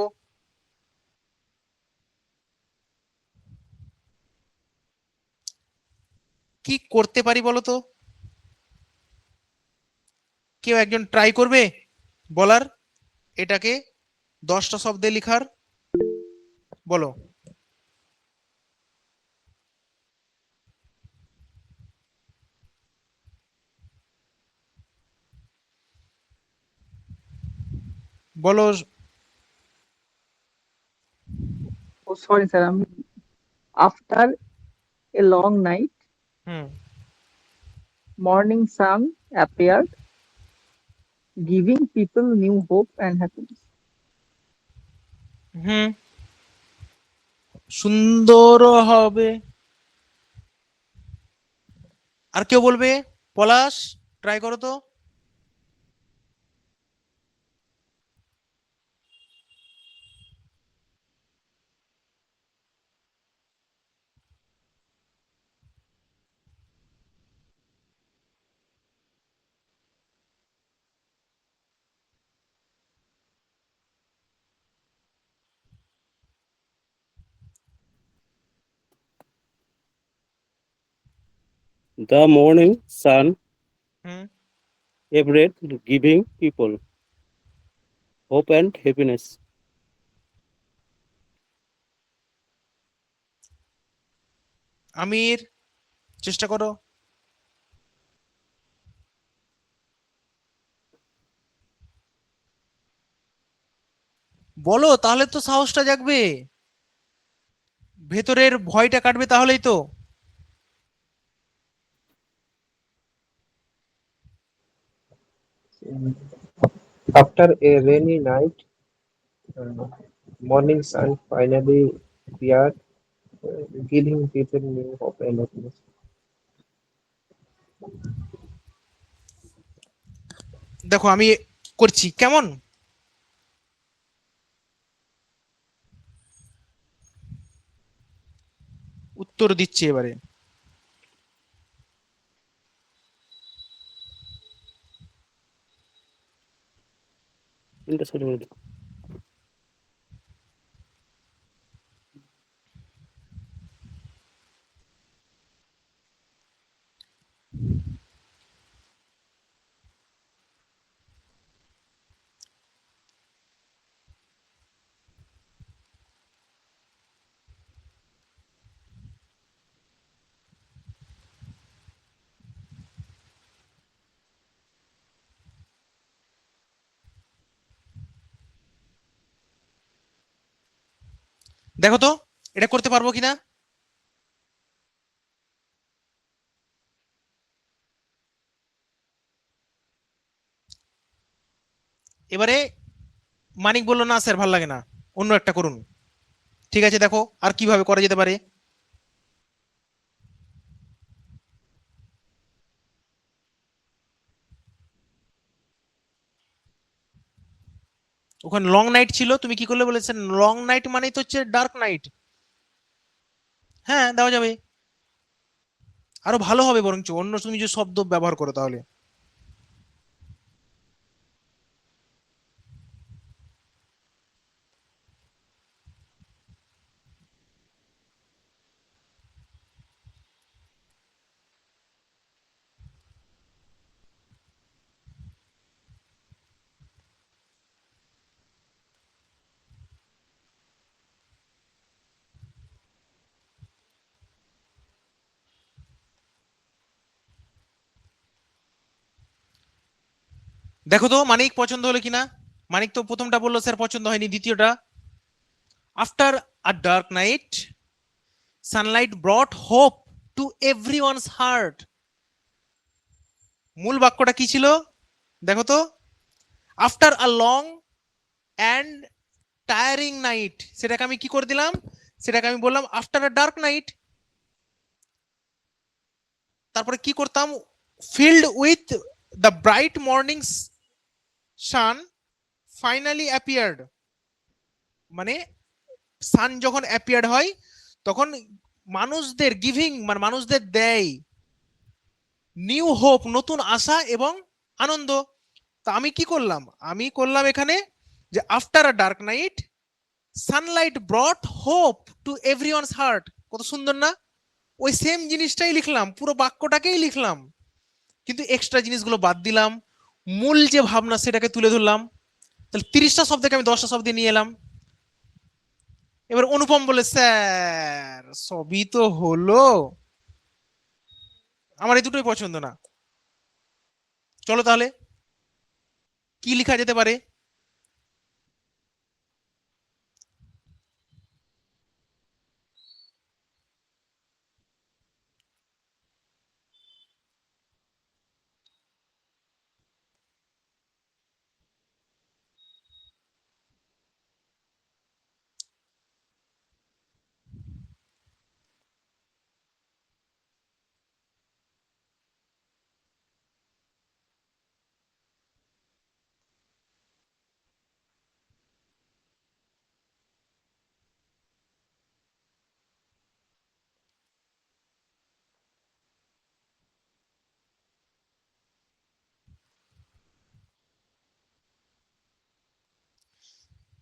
কি করতে পারি বলো তো? কেউ একজন ট্রাই করবে বলার, এটাকে 10টা শব্দে লিখার, বলো। বলো। ও সরি স্যার, আমি after a long night hmm. Morning sun appeared giving people new hope and happiness. Hmm, সুন্দর হবে। আর কেউ বলবে? পলাশ, ট্রাই করো তো। The morning sun hmm. appeared, giving people hope and happiness. আমির, চেষ্টা করো। বলো, তাহলে তো সাহসটা জাগবে, ভেতরের ভয়টা কাটবে, তাহলেই তো। After a rainy night, uh, morning sun finally appeared, giving people new hope and happiness. দেখো আমি করছি কেমন, উত্তর দিচ্ছি এবারে। In the ceremony. দেখো তো এটা করতে পারবো কিনা। এবারে মানিক বললো না স্যার ভাল লাগে না, অন্য একটা করুন। ঠিক আছে, দেখো আর কিভাবে করা যেতে পারে। ওখানে লং নাইট ছিল, তুমি কি করলে বলেছেন লং নাইট মানেই তো হচ্ছে ডার্ক নাইট। হ্যাঁ, দেওয়া যাবে, আরো ভালো হবে বরঞ্চ অন্য তুমি যে শব্দ ব্যবহার করো তাহলে। দেখো তো মানিক পছন্দ হলো কিনা। মানিক তো প্রথমটা বললো স্যার পছন্দ হয়নি, দ্বিতীয়টা after a dark night Sunlight ব্রট hope to everyone's heart. মূল বাক্যটা কি ছিল দেখো তো, after a long and tiring night, সেটাকে আমি কি করে দিলাম, সেটাকে আমি বললাম আফটার আ ডার্ক নাইট। তারপরে কি করতাম, filled with the bright morning sun finally appeared, মানে সান যখন অ্যাপিয়ার্ড হয় তখন মানুষদের গিভিং মানে মানুষদের দেয় নিউ হোপ, নতুন আশা এবং আনন্দ। তা আমি কি করলাম, আমি করলাম এখানে যে after a dark night Sunlight ব্রট hope to everyone's heart. কত সুন্দর না, ওই সেম জিনিসটাই লিখলাম, পুরো বাক্যটাকেই লিখলাম, কিন্তু এক্সট্রা জিনিসগুলো বাদ দিলাম, মূল যে ভাবনা সেটাকে তুলে ধরলাম। তাহলে 30টা শব্দকে আমি 10টা শব্দে নিয়ে এলাম। এবার অনুপম বলে স্যার সবই তো হলো, আমার এই দুটোই পছন্দ না। চলো তাহলে কি লেখা যেতে পারে।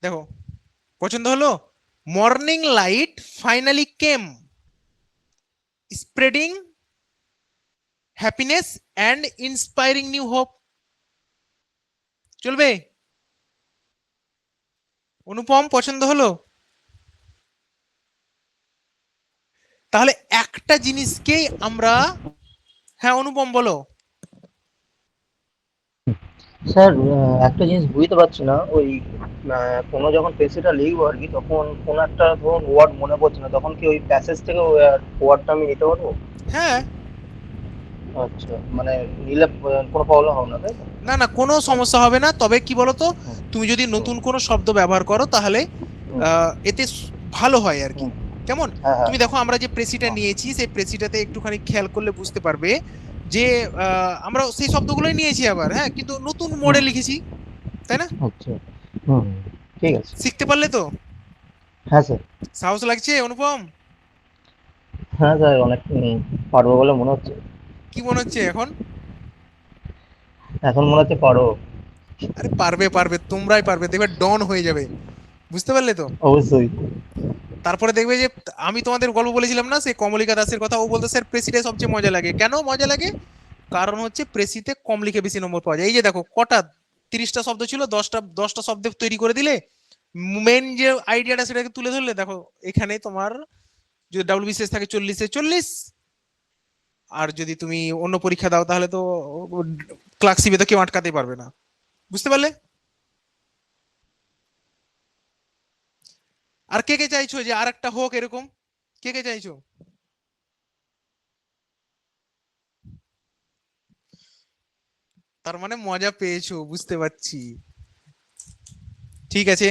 দেখো পছন্দ হলো, morning light finally came spreading happiness and inspiring new hope. চলবে? অনুপম পছন্দ হলো? তাহলে একটা জিনিসকেই আমরা, হ্যাঁ অনুপম বলো। স্যার একটা জিনিস বুঝতে পারছি না ওই কোনো যখন পেজটা লিখবো আর কি তখন কোনো একটা ধরুন ওয়ার্ড মনে পড়ছে না তখন কি ওই প্যাসেজ থেকে ওই ওয়ার্ডটা আমি নিতে পারবো? হ্যাঁ, আচ্ছা মানে নিলে কোনো প্রবলেম হবে না তাই তো? না না কোনো সমস্যা হবে না, তবে কি বলতো, হুম, তুমি যদি হুম, নতুন কোনো শব্দ ব্যবহার করো তাহলে হুম, এতে ভালো হয় আর কি। হুম, কেমন, হ্যাঁ হ্যাঁ তুমি দেখো আমরা যে প্রেসিটা হ্যাঁ, নিয়েছি সেই প্রেসিটাতে একটুখানি খেয়াল করলে বুঝতে পারবে যে আমরা সেই শব্দগুলোই নিয়েছি আবার, হ্যাঁ কিন্তু নতুন হুম, মোডে লিখেছি, তাই না? আচ্ছা হুম ঠিক আছে। শিখতে পারলে তো? হ্যাঁ স্যার। সাহস লাগছে অনুপম? হ্যাঁ স্যার অনেক পারবো বলে মনে হচ্ছে। কি মনে হচ্ছে এখন? এখন মনে হচ্ছে পারবো। আরে পারবে পারবে, তোমরাই পারবে, দেখবে ডন হয়ে যাবে। বুঝতে পারলে তো? অবশ্যই। তারপরে দেখবে যে আমি তোমাদের গল্প বলেছিলাম না সেই কমলিকা দাসের কথা, ও বলতো স্যার প্রেসিডে সবচেয়ে মজা লাগে। কেন মজা লাগে? কারণ হচ্ছে প্রেসিতে কম লিখে বেশি নম্বর পাওয়া যায়। এই যে দেখো কটা, 30টা শব্দ ছিল, 10টা শব্দ তৈরি করে দিলে, মেন যে আইডিয়াটা সেটাকে তুলে ধরলে, দেখো এখানে তোমার যদি ডাব্লিউবিসিএস থাকে 40-এ 40, আর যদি তুমি অন্য পরীক্ষা দাও তাহলে তো ক্লার্কশিপে তো কেউ আটকাতে পারবে না। বুঝতে পারলে? আর কে কে চাইছো যে আর একটা হোক এরকম, কে কে চাইছো? তার মানে মজা পেয়েছো বুঝতে পারছি। ঠিক আছে,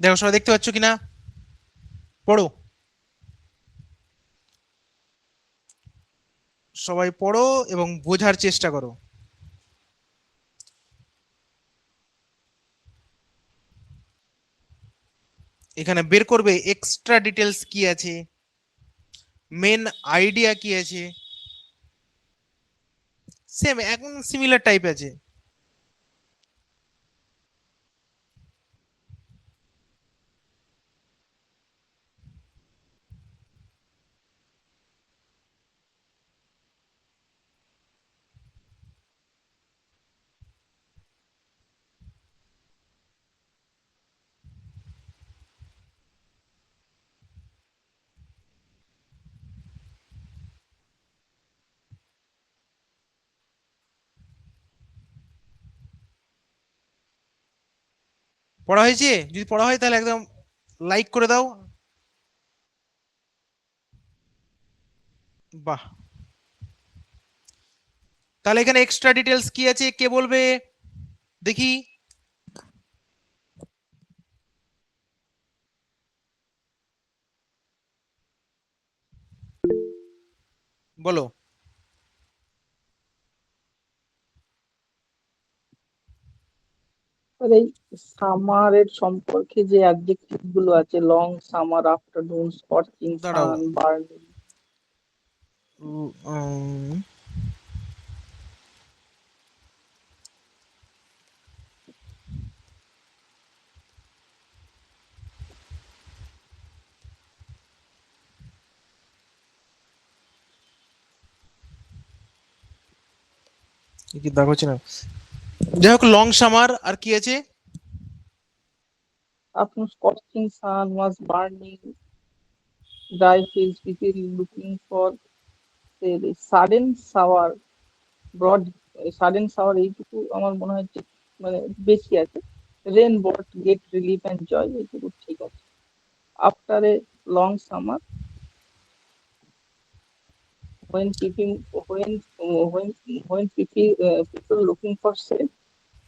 দেখো সবাই দেখতে পাচ্ছ কিনা, পড়ো সবাই, পড়ো এবং বোঝার চেষ্টা করো। এখানে বের করবে এক্সট্রা ডিটেলস কি আছে, মেন আইডিয়া কি আছে, সেম একদম সিমিলার টাইপ আছে। পড়া হয়েছে? যদি পড়া হয় তাহলে একদম লাইক করে দাও। বাহ, তাহলে এখানে এক্সট্রা ডিটেলস কি আছে কে বলবে দেখি? বলো। আর এই সামারের সম্পর্কে যে অ্যাডজেক্টিভ গুলো আছে, লং সামার, আফটারনুন, স্কচিং দাঁড়াও, সান, বার্নিং, উম, কি দেখো হচ্ছে না, যাই হোক লং সামার আর কি আছে? afternoon, scorching sun was burning, dry fields, people looking for say, the sudden shower, brought sudden shower, এইটুকু আমার মনে হয় যে মানে বেশি আছে। Rain brought get relief and joy, এইটুকু ঠিক আছে। After a long summer, when people when when people looking for safe,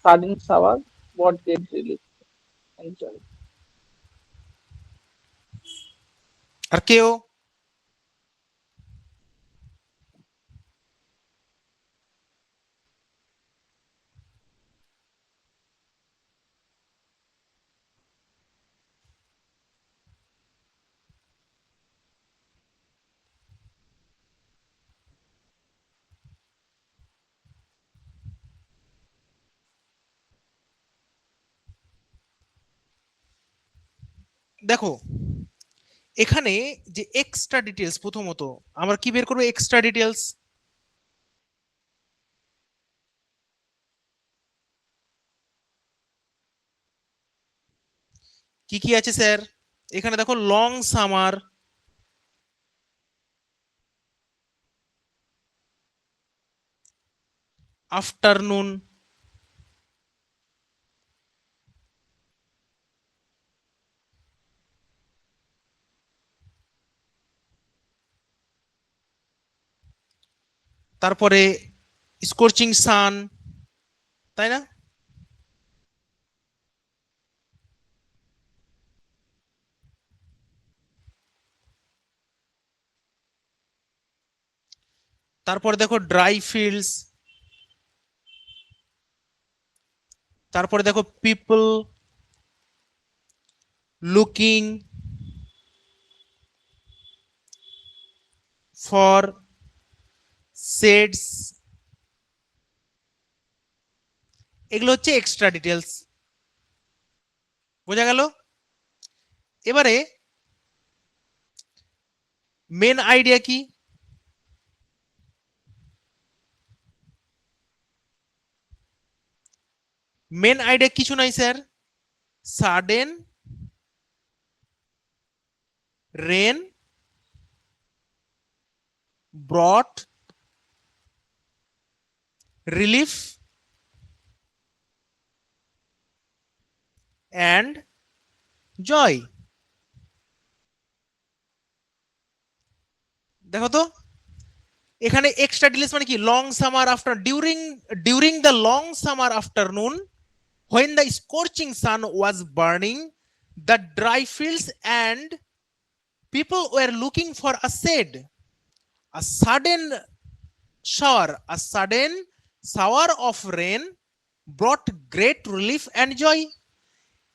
sudden shower, bot get relief and joy. আর কেউ? দেখো এখানে যে এক্সট্রা ডিটেলস, প্রথমত আমরা কি বের করবো? এক্সট্রা ডিটেলস কি কি আছে স্যার? এখানে দেখো লং সামার, আফটারনুন, তারপরে স্কর্চিং সান, তাই না? তারপরে দেখো ড্রাই ফিল্ডস, তারপরে দেখো পিপল লুকিং ফর শেডস, এগুলো হচ্ছে এক্সট্রা ডিটেলস। বোঝা গেল? এবারে মেন আইডিয়া কি? মেন আইডিয়া কিছু নাই sir, sudden rain brought relief and joy. দেখো তো এখানে এক্সট্রা ডিটেলস মানে কি? Long summer after, during the long summer afternoon, when the scorching sun was burning, the dry fields and people were looking for a shade. A sudden shower of rain brought great relief and joy.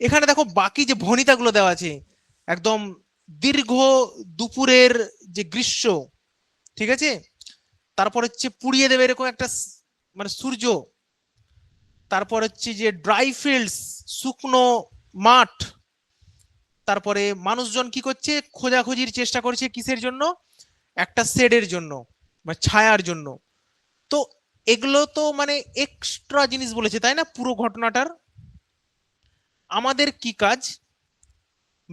এখানে দেখো বাকি যে ভনিতাগুলো দেওয়া আছে, একদম দীর্ঘ দুপুরের যে গ্রীষ্ম, ঠিক আছে, তারপর হচ্ছে পুড়িয়ে দেবে এরকম একটা মানে সূর্য, তারপর হচ্ছে যে ড্রাই ফিল্ডস শুকনো মাঠ, তারপরে মানুষজন কি করছে, খোঁজাখুঁজির চেষ্টা করছে কিসের জন্য, একটা শেডের জন্য বা ছায়ার জন্য। তো এগুলো তো মানে এক্সট্রা জিনিস বলেছে তাই না পুরো ঘটনাটার। আমাদের কি কাজ,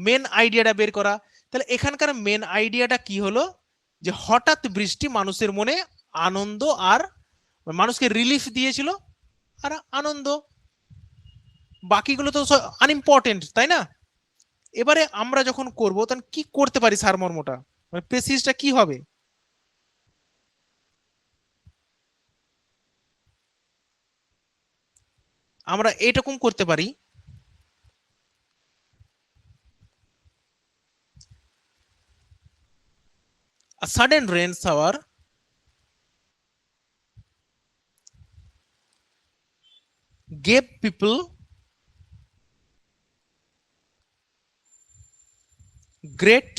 মেন আইডিয়াটা বের করা। তাহলে এখানকার মেন আইডিয়াটা কি হলো, যে হঠাৎ বৃষ্টি মানুষের মনে আনন্দ আর মানুষকে রিলিফ দিয়েছিল আর আনন্দ, বাকিগুলো তো আনইম্পর্টেন্ট তাই না। এবারে আমরা যখন করব তখন কি করতে পারি, সারমর্মটা মানে প্রেসিসটা কি হবে। আমরা এরকম করতে পারি, a sudden rain shower gave people great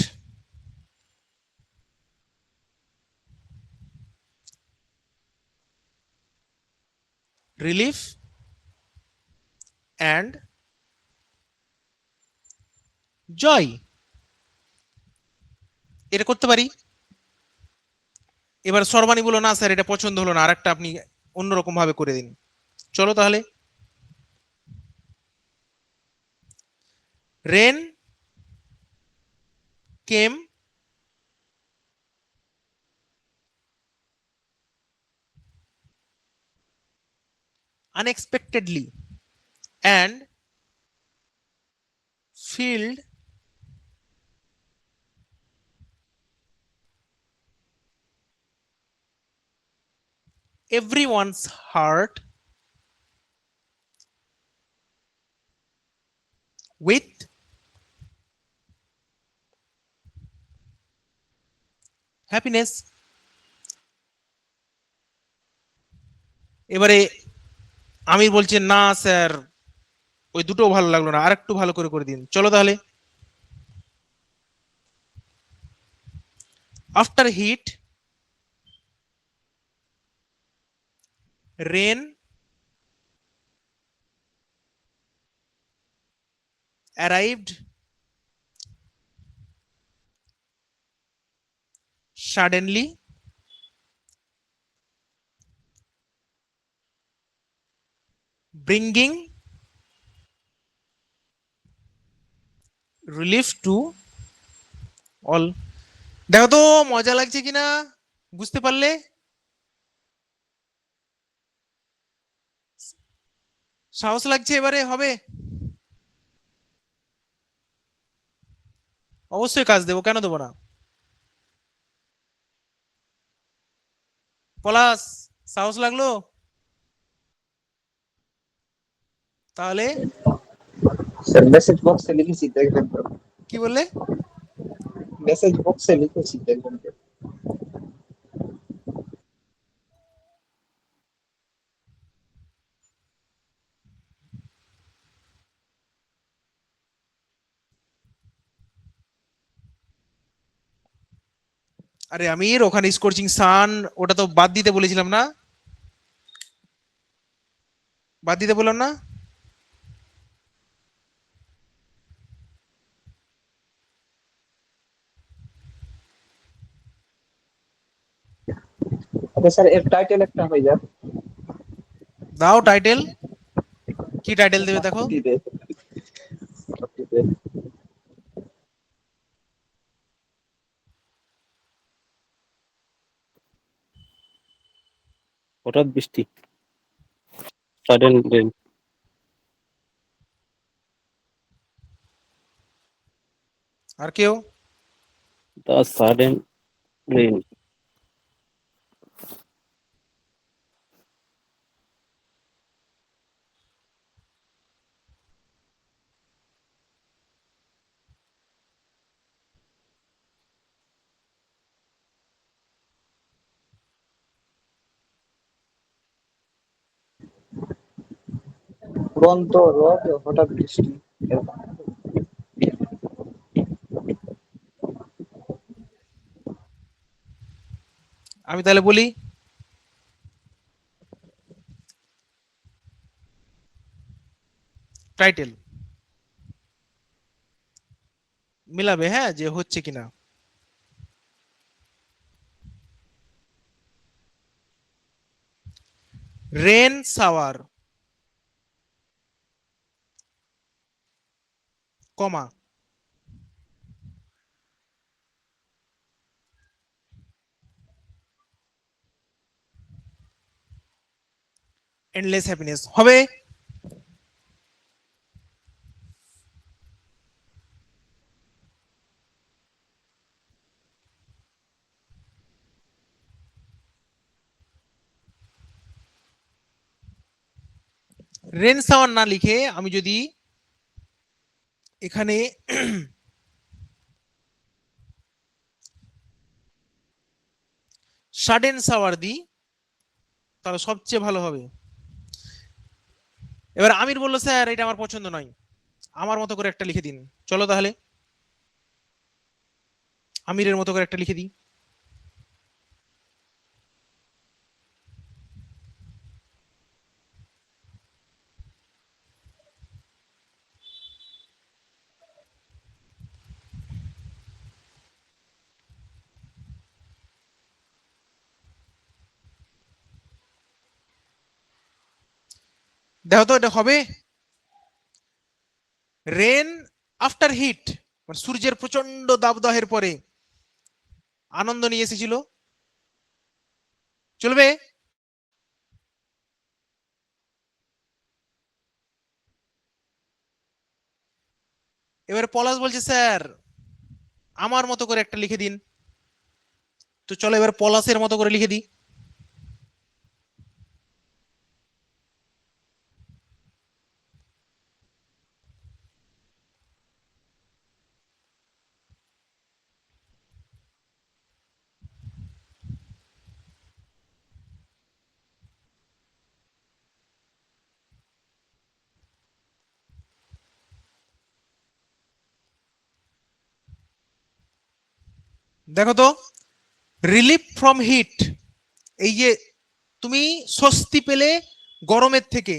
relief and joy। এটা করতে পারি। এবার সর্বাণী বলো, না স্যার এটা পছন্দ হলো না, আরেকটা আপনি অন্যরকম ভাবে করে দিন। চলো তাহলে, rain came unexpectedly and filled everyone's heart with happiness। এবারে আমির বলছে, না স্যার ওই দুটো ভালো লাগলো না, আরেকটু ভালো করে করে দিন। চলো তাহলে, after heat rain arrived suddenly bringing relief to all। দেখো তো মজা লাগছে কিনা, বুঝতে পারলে? সাহস লাগছে, এবারে হবে, অবশ্যই কাজ দেবো, কেন দেবো না। পলাশ, সাহস লাগলো তাহলে? স্যার মেসেজ বক্সে লিখেছি, দেখবেন তো। কি বললে? মেসেজ বক্সে লিখেছি, দেখবেন তো। আরে আমির, ওখানে স্কোরচিং সান ওটা তো বাদ দিতে বলেছিলাম না, বাদ দিতে বললাম না। আচ্ছা স্যার, এর টাইটেল একটা হয়ে যাক। দাও টাইটেল, কি টাইটেল দেবে দেখো। দিবে। হঠাৎ বৃষ্টি, সাডেন রেন। আর কেউ? The sudden rain. উড়ন্ত রথ হঠাৎ বৃষ্টি। এরকম। আমি তাহলে বলি, টাইটেল মিলাবে, হ্যাঁ, যে হচ্ছে কিনা। রেন শাওয়ার, কমা, এন্ডলেস হ্যাপিনেস হবে। রেন শাওয়ার না লিখে আমি যদি এখানে সাডেন শাওয়ার দিই, তাহলে সবচেয়ে ভালো হবে। এবার আমির বললো স্যার এটা আমার পছন্দ নয়, আমার মতো করে একটা লিখে দিন। চলো তাহলে আমিরের মতো করে একটা লিখে দিই। দেখো তো এটা হবে। রেন আফটার হিট, মানে সূর্যের প্রচন্ড দাবদাহের পরে আনন্দ নিয়ে এসেছিল, চলবে। এবারে পলাশ বলছে স্যার আমার মতো করে একটা লিখে দিন। তো চলো এবার পলাশের মতো করে লিখে দিই। দেখো তো, রিলিফ ফ্রম হিট, এই যে তুমি স্বস্তি পেলে গরমের থেকে,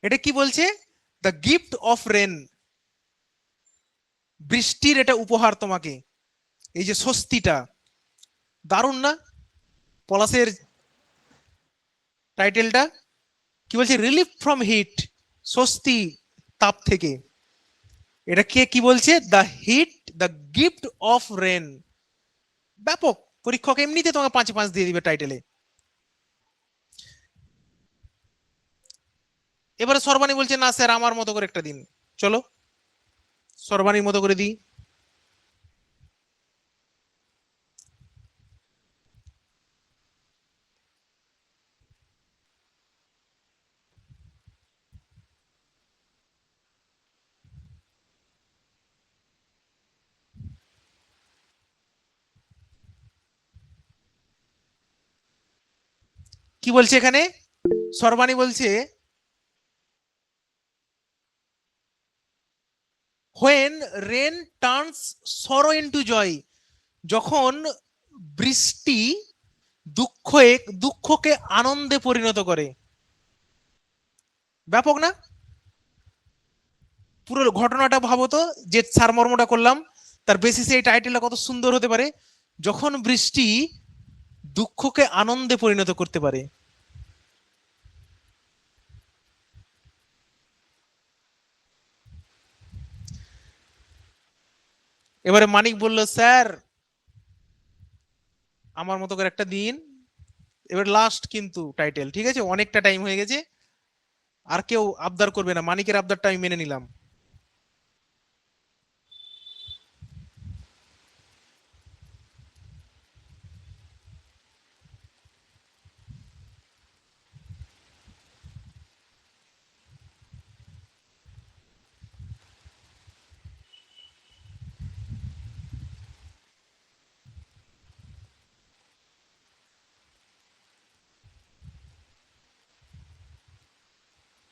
এটা কি বলছে? দ্য গিফট অফ রেন, বৃষ্টির এটা উপহার তোমাকে, এই যে স্বস্তিটা। দারুণ না পলাশের টাইটেলটা? কি বলছে? রিলিফ ফ্রম হিট, স্বস্তি তাপ থেকে। এটা কে কি বলছে? The heat, the gift of rain. ব্যাপক, পরীক্ষক এমনিতে তোমাকে 5-5 দিয়ে দিবে টাইটেলে। এবারে সর্বাণী বলছে না স্যার আমার মতো করে একটা দিন। চলো সর্বাণীর মতো করে দিই। কি বলছে এখানে? সর্বাণী বলছে when rain turns sorrow into joy, যখন বৃষ্টি দুঃখকে আনন্দে পরিণত করে। ব্যাপক না? পুরো ঘটনাটা ভাবো তো, যে সারমর্মটা করলাম তার বেসিসে এই টাইটেলটা কত সুন্দর হতে পারে। যখন বৃষ্টি দুঃখকে আনন্দে পরিণত করতে পারে। এবারে মানিক বলল স্যার আমার মতো করে একটা দিন। এবার লাস্ট কিন্তু টাইটেল, ঠিক আছে, অনেকটা টাইম হয়ে গেছে, আর কেউ আবদার করবে না, মানিকের আবদারটা আমি মেনে নিলাম।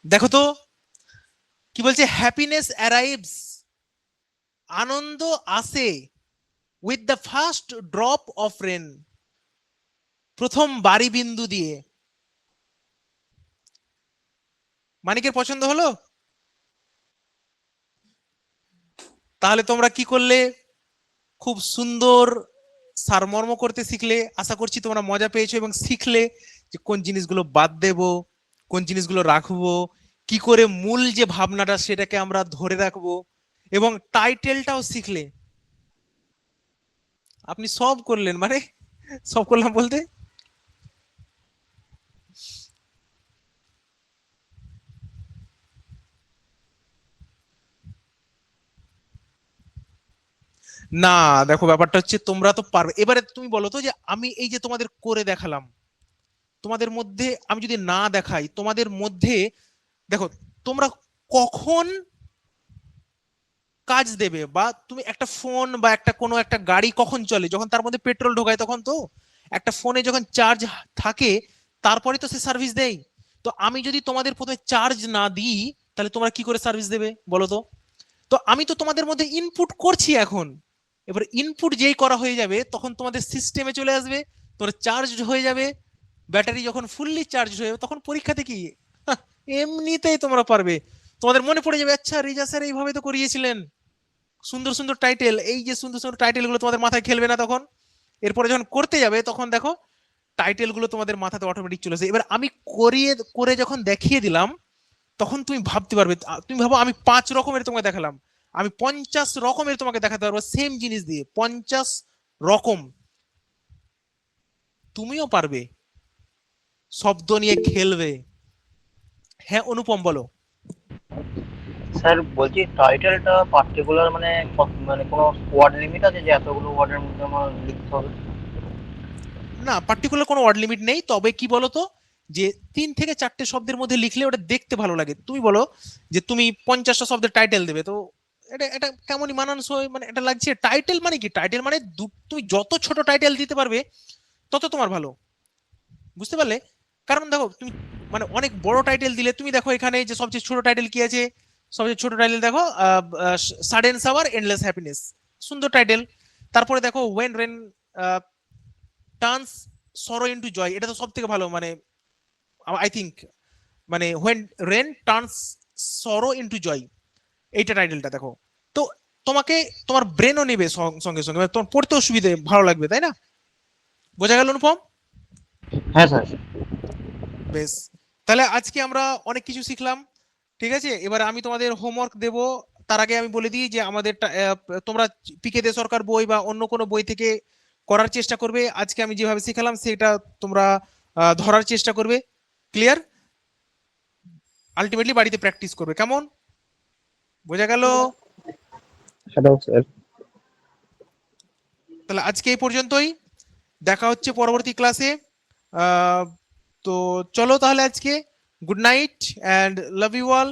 দেখো তো, কি বলছে, হ্যাপিনেস অ্যারাইভস, আনন্দ আসে with the first drop of rain, প্রথম বারি বিন্দু দিয়ে। মানিকের পছন্দ হলো? তাহলে তোমরা কি করলে, খুব সুন্দর সারমর্ম করতে শিখলে। আশা করছি তোমরা মজা পেয়েছো এবং শিখলে যে কোন জিনিসগুলো বাদ দেব, কোন জিনিসগুলো রাখবো, কি করে মূল যে ভাবনাটা সেটাকে আমরা ধরে রাখবো, এবং টাইটেলটাও শিখলে। আপনি সব করলেন, মানে সব করলাম বলতে না, দেখো ব্যাপারটা হচ্ছে তোমরা তো পারবে। এবারে তুমি বলো তো যে আমি এই যে তোমাদের করে দেখালাম, তোমাদের মধ্যে আমি যদি না দেখাই, তোমাদের মধ্যে দেখো তোমরা কখন কাজ দেবে, বা তুমি একটা ফোন বা একটা কোনো একটা গাড়ি কখন চলে, যখন তার মধ্যে পেট্রোল ঢোকায় তখন তো। একটা ফোনে যখন চার্জ থাকে তারপরে তো সে সার্ভিস দেয়। তো আমি যদি তোমাদের প্রথমে চার্জ না দিই তাহলে তোমরা কি করে সার্ভিস দেবে বলো তো? তো আমি তো তোমাদের মধ্যে ইনপুট করছি এখন। এবার ইনপুট যেই করা হয়ে যাবে তখন তোমাদের সিস্টেমে চলে আসবে, তোমার চার্জ হয়ে যাবে। ব্যাটারি যখন ফুললি চার্জ হয়ে যাবে তখন পরীক্ষাতে কি এমনিতেই তোমরা পারবে। তোমাদের মনে পড়ে যাবে, আচ্ছা রিজা স্যার এইভাবে তো করিয়েছিলেন, সুন্দর সুন্দর টাইটেল, এই যে সুন্দর সুন্দর টাইটেল গুলো তোমাদের মাথায় খেলবে না তখন। এরপরে যখন করতে যাবে তখন দেখো টাইটেল গুলো তোমাদের মাথাতে অটোমেটিক চলে আসে। এবার আমি করিয়ে করে যখন দেখিয়ে দিলাম তখন তুমি ভাবতে পারবে। তুমি ভাবো আমি 5 রকমের তোমাকে দেখালাম, আমি 50 রকমের তোমাকে দেখাতে পারবো সেম জিনিস দিয়ে, 50 রকম। তুমিও পারবে, শব্দ নিয়ে খেলবে। হ্যাঁ অনুপম বলো। স্যার বলছি টাইটেলটা পার্টিকুলার মানে মানে কোনো ওয়ার্ড লিমিট আছে যে এতগুলো ওয়ার্ডের মধ্যে আমার লিখতে হবে? না, পার্টিকুলার কোনো ওয়ার্ড লিমিট নেই, তবে কি বলতো যে 3 থেকে 4টে শব্দের মধ্যে লিখলে ওটা দেখতে ভালো লাগে। তুমি বলো যে তুমি 50টা শব্দের টাইটেল দেবে, তো এটা এটা কেমনই মানানসই, মানে এটা লাগছে। টাইটেল মানে কি, টাইটেল মানে তুমি যত ছোট টাইটেল দিতে পারবে তত তোমার ভালো, বুঝতে পারলে? কারণ দেখো তুমি মানে অনেক বড় টাইটেল দিলে, তুমি দেখো এখানে যে সবচেয়ে ছোট টাইটেল কি আছে, সবচেয়ে ছোট টাইটেল দেখো সাডেন সাওয়ার এন্ডলেস হ্যাপিনেস, সুন্দর টাইটেল। তারপরে দেখো ওয়েন রেন টার্নস সরো ইনটু জয়, এটা তো সব থেকে ভালো, মানে আই থিঙ্ক, মানে হোয়েন রেন টার্নস সরো ইনটু জয়, এইটা টাইটেলটা দেখো। তো তোমাকে তোমার ব্রেনও নেবে সঙ্গে সঙ্গে, মানে তোমার পড়তে অসুবিধে ভালো লাগবে, তাই না? বোঝা গেল অনুপম? হ্যাঁ স্যার। বেশ, তাহলে আজকে আমরা অনেক কিছু শিখলাম, ঠিক আছে? এবার আমি তোমাদের হোমওয়ার্ক দেব। তার আগে আমি বলে দিই যে আমাদের তোমরা পিকে দে সরকার বই বা অন্য কোনো বই থেকে করার চেষ্টা করবে। আজকে আমি যেভাবে শেখালাম সেটা তোমরা ধরার চেষ্টা করবে। ক্লিয়ার? আলটিমেটলি বাড়িতে প্র্যাকটিস করবে, কেমন? বোঝা গেল? Hello sir. তাহলে আজকে এই পর্যন্তই, দেখা হচ্ছে পরবর্তী ক্লাসে। তো চলো তাহলে আজকে good night and love you all.